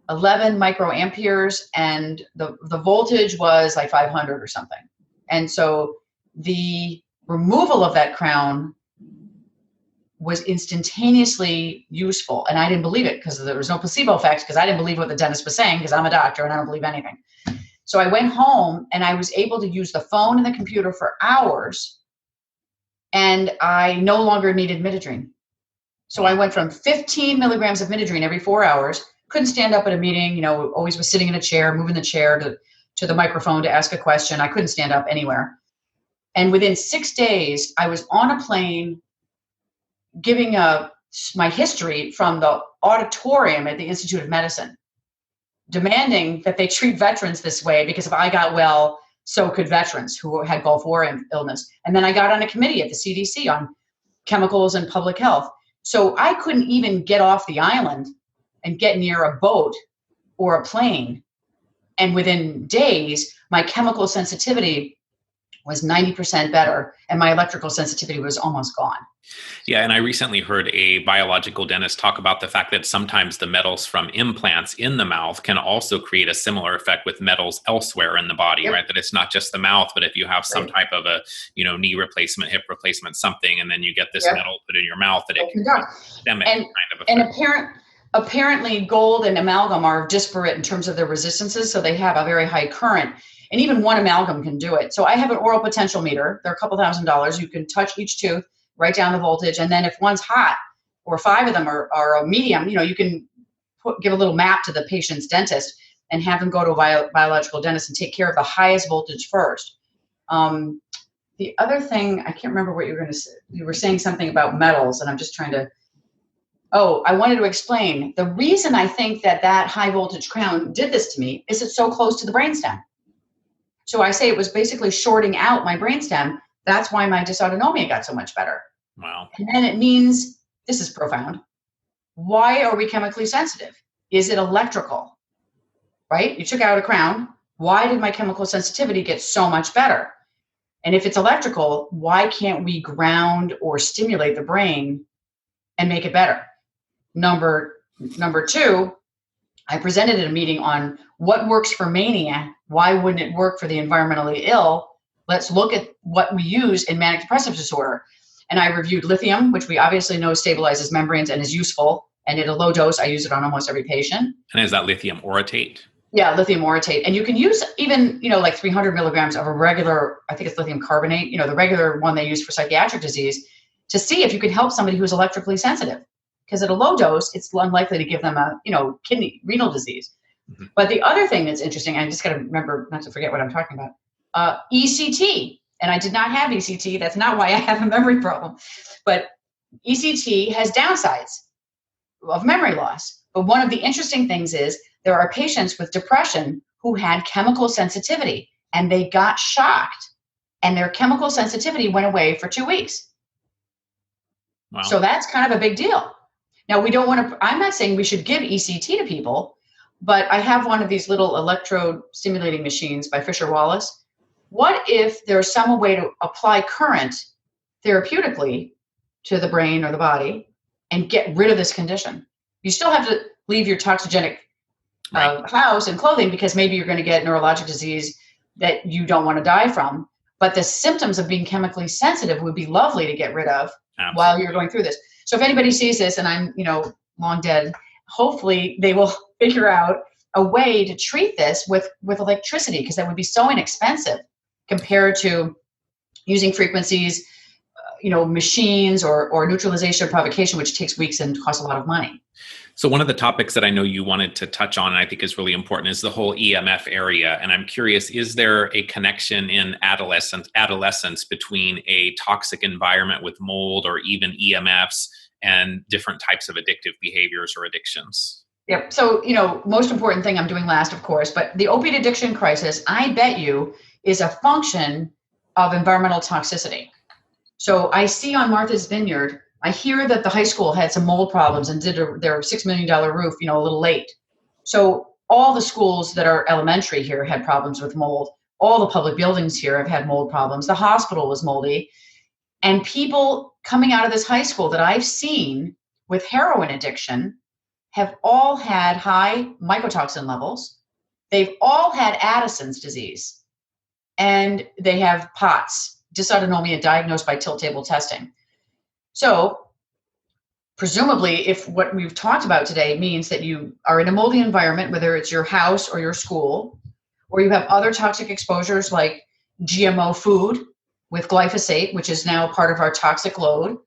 11 microamperes, and the voltage was like 500 or something. And so the removal of that crown was instantaneously useful. And I didn't believe it because there was no placebo effect, because I didn't believe what the dentist was saying, because I'm a doctor and I don't believe anything. So I went home and I was able to use the phone and the computer for hours, and I no longer needed Midodrine. So I went from 15 milligrams of Midodrine every 4 hours, couldn't stand up at a meeting, always was sitting in a chair, moving the chair to the microphone to ask a question. I couldn't stand up anywhere. And within 6 days, I was on a plane giving my history from the auditorium at the Institute of Medicine, demanding that they treat veterans this way, because if I got well, so could veterans who had Gulf War illness. And then I got on a committee at the CDC on chemicals and public health. So I couldn't even get off the island and get near a boat or a plane. And within days, my chemical sensitivity was 90% better, and my electrical sensitivity was almost gone. Yeah, and I recently heard a biological dentist talk about the fact that sometimes the metals from implants in the mouth can also create a similar effect with metals elsewhere in the body, right? That it's not just the mouth, but if you have some type of a, knee replacement, hip replacement, something, and then you get this metal put in your mouth, that it can systemic kind of effect. And apparently gold and amalgam are disparate in terms of their resistances, so they have a very high current. And even one amalgam can do it. So I have an oral potential meter. They're a couple $1,000s. You can touch each tooth, write down the voltage. And then if one's hot, or 5 of them are a medium, you can give a little map to the patient's dentist and have them go to a biological dentist and take care of the highest voltage first. The other thing, I can't remember what you were going to say. You were saying something about metals, and I'm just trying to. Oh, I wanted to explain. The reason I think that high voltage crown did this to me is it's so close to the brainstem. So I say it was basically shorting out my brainstem. That's why my dysautonomia got so much better. Wow. And then it means, this is profound. Why are we chemically sensitive? Is it electrical? Right? You took out a crown. Why did my chemical sensitivity get so much better? And if it's electrical, why can't we ground or stimulate the brain and make it better? Number two, I presented at a meeting on what works for mania. Why wouldn't it work for the environmentally ill? Let's look at what we use in manic depressive disorder. And I reviewed lithium, which we obviously know stabilizes membranes and is useful. And at a low dose, I use it on almost every patient. And is that lithium orotate? Yeah, lithium orotate. And you can use even, like 300 milligrams of a regular, I think it's lithium carbonate, the regular one they use for psychiatric disease, to see if you can help somebody who's electrically sensitive. Because at a low dose, it's unlikely to give them a, renal disease. Mm-hmm. But the other thing that's interesting, I just got to remember not to forget what I'm talking about, ECT. And I did not have ECT. That's not why I have a memory problem. But ECT has downsides of memory loss. But one of the interesting things is there are patients with depression who had chemical sensitivity and they got shocked and their chemical sensitivity went away for 2 weeks. Wow. So that's kind of a big deal. Now, we don't want to, I'm not saying we should give ECT to people, but I have one of these little electrode stimulating machines by Fisher Wallace. What if there's some way to apply current therapeutically to the brain or the body and get rid of this condition? You still have to leave your toxigenic house and clothing because maybe you're going to get neurologic disease that you don't want to die from. But the symptoms of being chemically sensitive would be lovely to get rid of. Absolutely. While you're going through this. So if anybody sees this and I'm, long dead, hopefully they will figure out a way to treat this with electricity, because that would be so inexpensive compared to using frequencies, machines or neutralization or provocation, which takes weeks and costs a lot of money. So one of the topics that I know you wanted to touch on, and I think is really important, is the whole EMF area. And I'm curious, is there a connection in adolescence between a toxic environment with mold or even EMFs and different types of addictive behaviors or addictions? Yep. So, most important thing I'm doing last, of course, but the opiate addiction crisis, I bet you, is a function of environmental toxicity. So I see on Martha's Vineyard, I hear that the high school had some mold problems and did their $6 million roof, a little late. So all the schools that are elementary here had problems with mold. All the public buildings here have had mold problems. The hospital was moldy. And people coming out of this high school that I've seen with heroin addiction have all had high mycotoxin levels. They've all had Addison's disease. And they have POTS, dysautonomia diagnosed by tilt table testing. So presumably, if what we've talked about today means that you are in a moldy environment, whether it's your house or your school, or you have other toxic exposures like GMO food with glyphosate, which is now part of our toxic load,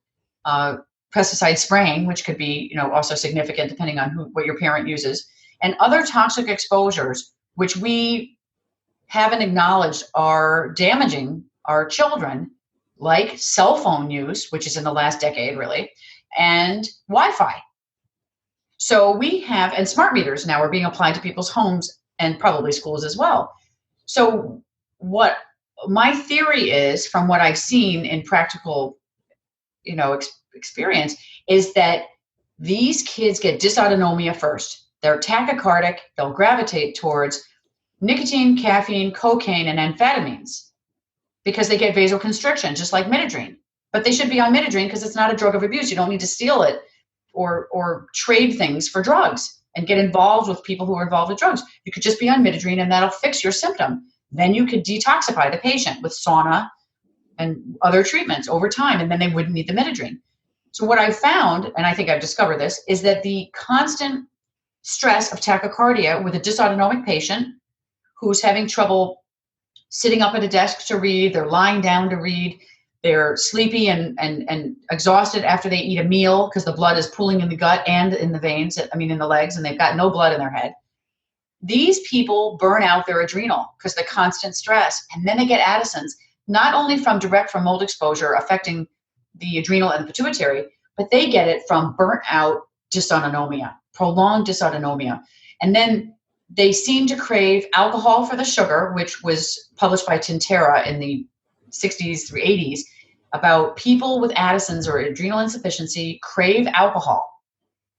pesticide spraying, which could be also significant depending on what your parent uses, and other toxic exposures, which we haven't acknowledged are damaging our children, like cell phone use, which is in the last decade, really, and Wi-Fi. So we have, and smart meters now are being applied to people's homes and probably schools as well. So what my theory is, from what I've seen in practical, experience, is that these kids get dysautonomia first. They're tachycardic. They'll gravitate towards nicotine, caffeine, cocaine, and amphetamines, because they get vasoconstriction, just like midodrine. But they should be on midodrine because it's not a drug of abuse. You don't need to steal it or trade things for drugs and get involved with people who are involved with drugs. You could just be on midodrine and that'll fix your symptom. Then you could detoxify the patient with sauna and other treatments over time, and then they wouldn't need the midodrine. So what I've found, and I think I've discovered this, is that the constant stress of tachycardia with a dysautonomic patient who's having trouble sitting up at a desk to read, they're lying down to read, They're sleepy and exhausted after they eat a meal because the blood is pooling in the gut and in the veins, in the legs, and they've got no blood in their head. These people burn out their adrenal because the constant stress, and then they get Addison's, not only from mold exposure affecting the adrenal and the pituitary, but they get it from burnt out dysautonomia, prolonged dysautonomia. And then they seem to crave alcohol for the sugar, which was published by Tintera in the 60s through 80s, about people with Addison's or adrenal insufficiency crave alcohol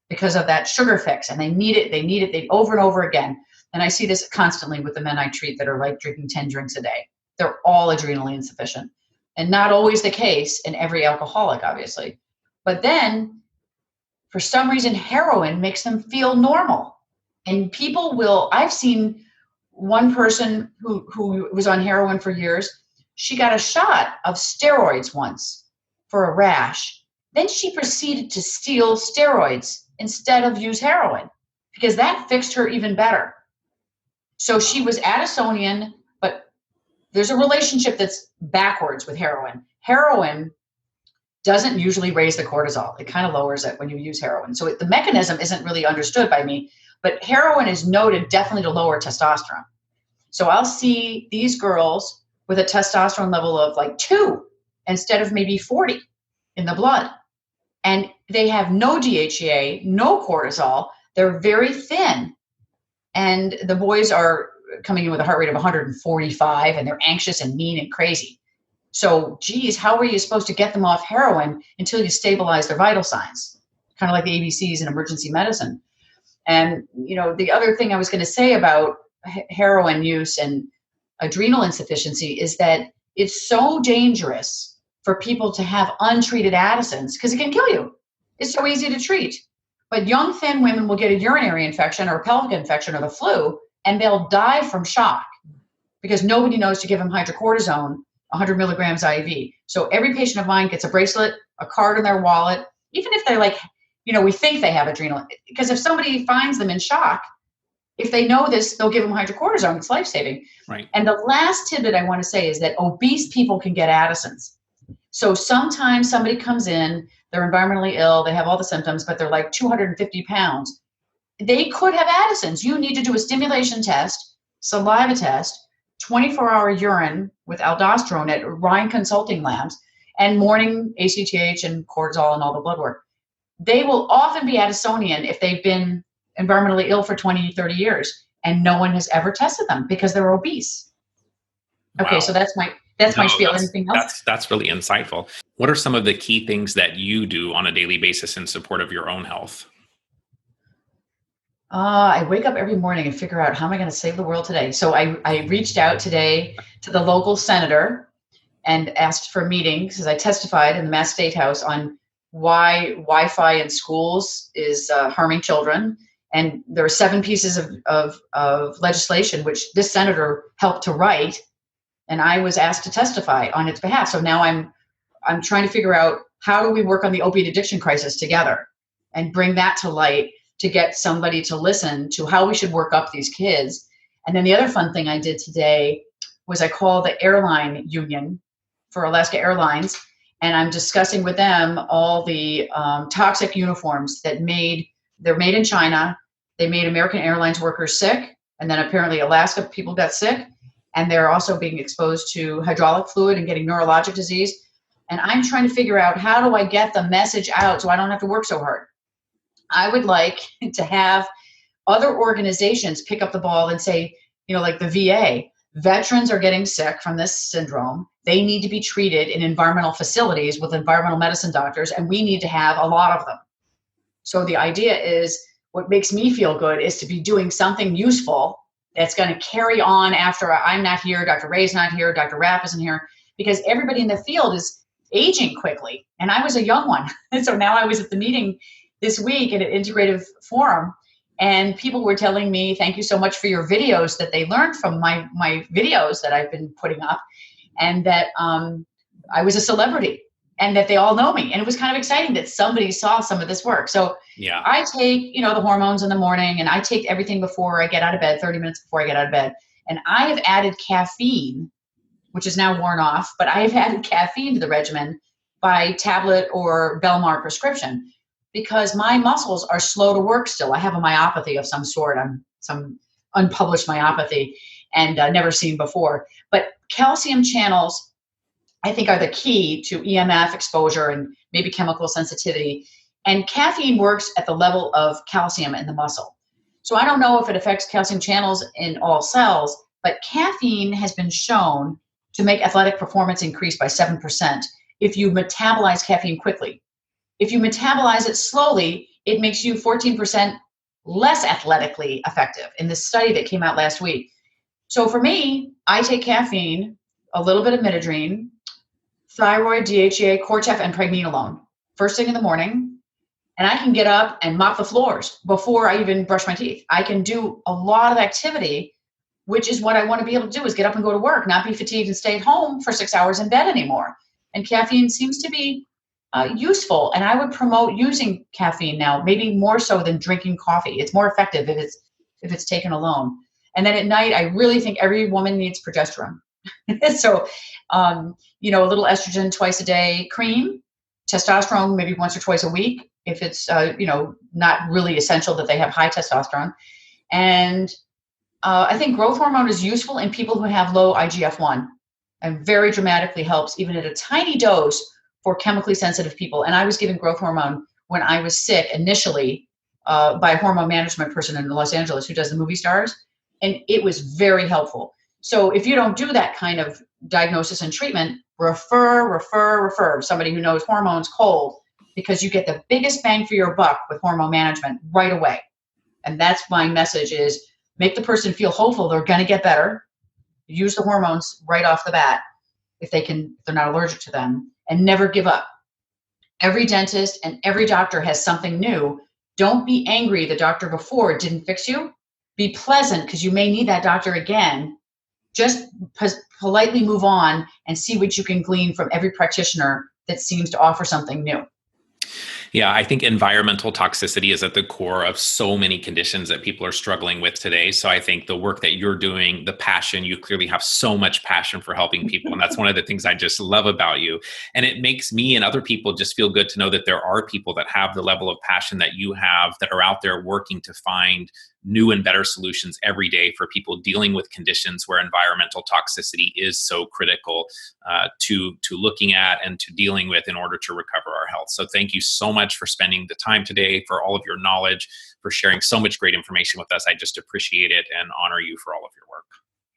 because of that sugar fix, and they need it over and over again. And I see this constantly with the men I treat that are like drinking 10 drinks a day. They're all adrenally insufficient, and not always the case in every alcoholic, obviously. But then for some reason, heroin makes them feel normal. And I've seen one person who was on heroin for years. She got a shot of steroids once for a rash. Then she proceeded to steal steroids instead of use heroin because that fixed her even better. So she was Addisonian, but there's a relationship that's backwards with heroin. Heroin doesn't usually raise the cortisol. It kind of lowers it when you use heroin. So the mechanism isn't really understood by me, but heroin is noted definitely to lower testosterone. So I'll see these girls with a testosterone level of like 2 instead of maybe 40 in the blood. And they have no DHEA, no cortisol. They're very thin. And the boys are coming in with a heart rate of 145, and they're anxious and mean and crazy. So, geez, how are you supposed to get them off heroin until you stabilize their vital signs? Kind of like the ABCs in emergency medicine. And, the other thing I was going to say about heroin use and adrenal insufficiency is that it's so dangerous for people to have untreated Addison's because it can kill you. It's so easy to treat. But young, thin women will get a urinary infection or a pelvic infection or the flu, and they'll die from shock because nobody knows to give them hydrocortisone, 100 milligrams IV. So every patient of mine gets a bracelet, a card in their wallet, even if they're like, we think they have adrenal. Because if somebody finds them in shock, if they know this, they'll give them hydrocortisone. It's life-saving. Right. And the last tidbit I want to say is that obese people can get Addison's. So sometimes somebody comes in, they're environmentally ill, they have all the symptoms, but they're like 250 pounds. They could have Addison's. You need to do a stimulation test, saliva test, 24-hour urine with aldosterone at Rhine Consulting Labs, and morning ACTH and cortisol and all the blood work. They will often be Addisonian if they've been environmentally ill for 20, 30 years, and no one has ever tested them because they're obese. Okay, wow. So that's my spiel. Anything else? That's really insightful. What are some of the key things that you do on a daily basis in support of your own health? I wake up every morning and figure out how am I going to save the world today. So I reached out today to the local senator and asked for a meeting because I testified in the Mass State House on why Wi-Fi in schools is harming children. And there are 7 pieces of legislation which this senator helped to write, and I was asked to testify on its behalf. So now I'm trying to figure out how do we work on the opiate addiction crisis together and bring that to light to get somebody to listen to how we should work up these kids. And then the other fun thing I did today was I called the airline union for Alaska Airlines, and I'm discussing with them all the toxic uniforms they're made in China. They made American Airlines workers sick, and then apparently Alaska people got sick, and they're also being exposed to hydraulic fluid and getting neurologic disease. And I'm trying to figure out how do I get the message out so I don't have to work so hard. I would like to have other organizations pick up the ball and say, like the VA, veterans are getting sick from this syndrome. They need to be treated in environmental facilities with environmental medicine doctors, and we need to have a lot of them. So the idea is, what makes me feel good is to be doing something useful that's going to carry on after I'm not here, Dr. Ray's not here, Dr. Rapp isn't here, because everybody in the field is aging quickly. And I was a young one. And so now I was at the meeting this week at an integrative forum, and people were telling me, thank you so much for your videos that they learned from my videos that I've been putting up, and that I was a celebrity and that they all know me. And it was kind of exciting that somebody saw some of this work. So yeah, I take, the hormones in the morning, and I take everything before I get out of bed, 30 minutes before I get out of bed. And I have added caffeine which is now worn off, but I've added caffeine to the regimen by tablet or Belmar prescription because my muscles are slow to work still. I have a myopathy of some sort. I'm some unpublished myopathy and never seen before. But calcium channels, I think, are the key to EMF exposure and maybe chemical sensitivity. And caffeine works at the level of calcium in the muscle. So I don't know if it affects calcium channels in all cells, but caffeine has been shown to make athletic performance increase by 7% if you metabolize caffeine quickly. If you metabolize it slowly, it makes you 14% less athletically effective in this study that came out last week. So for me, I take caffeine, a little bit of midodrine, thyroid, DHEA, Cortef, and pregnenolone first thing in the morning. And I can get up and mop the floors before I even brush my teeth. I can do a lot of activity, which is what I want to be able to do, is get up and go to work, not be fatigued and stay at home for 6 hours in bed anymore. And caffeine seems to be useful. And I would promote using caffeine now, maybe more so than drinking coffee. It's more effective if it's taken alone. And then at night, I really think every woman needs progesterone. So, a little estrogen twice a day, cream, testosterone maybe once or twice a week, if it's, not really essential that they have high testosterone. And I think growth hormone is useful in people who have low IGF-1 and very dramatically helps even at a tiny dose for chemically sensitive people. And I was given growth hormone when I was sick initially by a hormone management person in Los Angeles who does the movie stars. And it was very helpful. So if you don't do that kind of diagnosis and treatment, refer somebody who knows hormones cold, because you get the biggest bang for your buck with hormone management right away. And that's my message is make the person feel hopeful they're going to get better. Use the hormones right off the bat if they're not allergic to them, and never give up. Every dentist and every doctor has something new. Don't be angry the doctor before didn't fix you. Be pleasant because you may need that doctor again. Just politely move on and see what you can glean from every practitioner that seems to offer something new. Yeah, I think environmental toxicity is at the core of so many conditions that people are struggling with today. So I think the work that you're doing, the passion, you clearly have so much passion for helping people. And that's one of the things I just love about you. And it makes me and other people just feel good to know that there are people that have the level of passion that you have, that are out there working to find new and better solutions every day for people dealing with conditions where environmental toxicity is so critical to looking at and to dealing with in order to recover our health. So thank you so much for spending the time today, for all of your knowledge, for sharing so much great information with us. I just appreciate it and honor you for all of your work.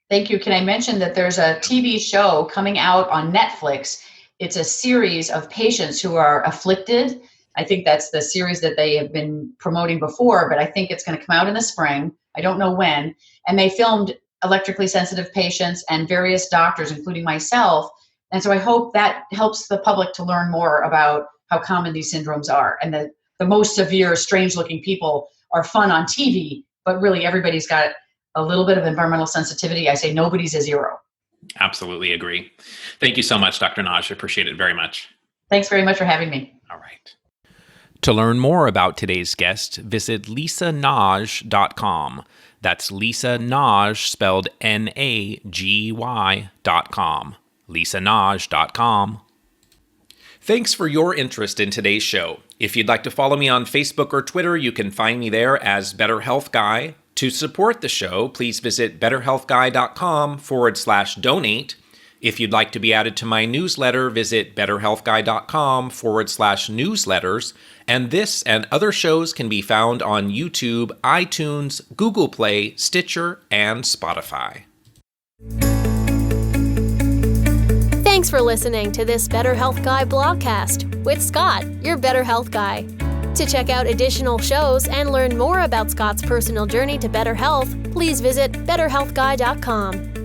Thank you. Can I mention that there's a TV show coming out on Netflix? It's a series of patients who are afflicted. I think that's the series that they have been promoting before, but I think it's going to come out in the spring. I don't know when. And they filmed electrically sensitive patients and various doctors, including myself. And so I hope that helps the public to learn more about how common these syndromes are. And the most severe, strange-looking people are fun on TV, but really everybody's got a little bit of environmental sensitivity. I say nobody's a zero. Absolutely agree. Thank you so much, Dr. Nagy. I appreciate it very much. Thanks very much for having me. All right. To learn more about today's guest, visit lisanaj.com. That's Lisa Nagy, spelled Nagy.com. lisanaj.com. Thanks for your interest in today's show. If you'd like to follow me on Facebook or Twitter, you can find me there as Better Health Guy. To support the show, please visit betterhealthguy.com/donate. If you'd like to be added to my newsletter, visit betterhealthguy.com/newsletters. And this and other shows can be found on YouTube, iTunes, Google Play, Stitcher, and Spotify. Thanks for listening to this Better Health Guy blogcast with Scott, your Better Health Guy. To check out additional shows and learn more about Scott's personal journey to better health, please visit betterhealthguy.com.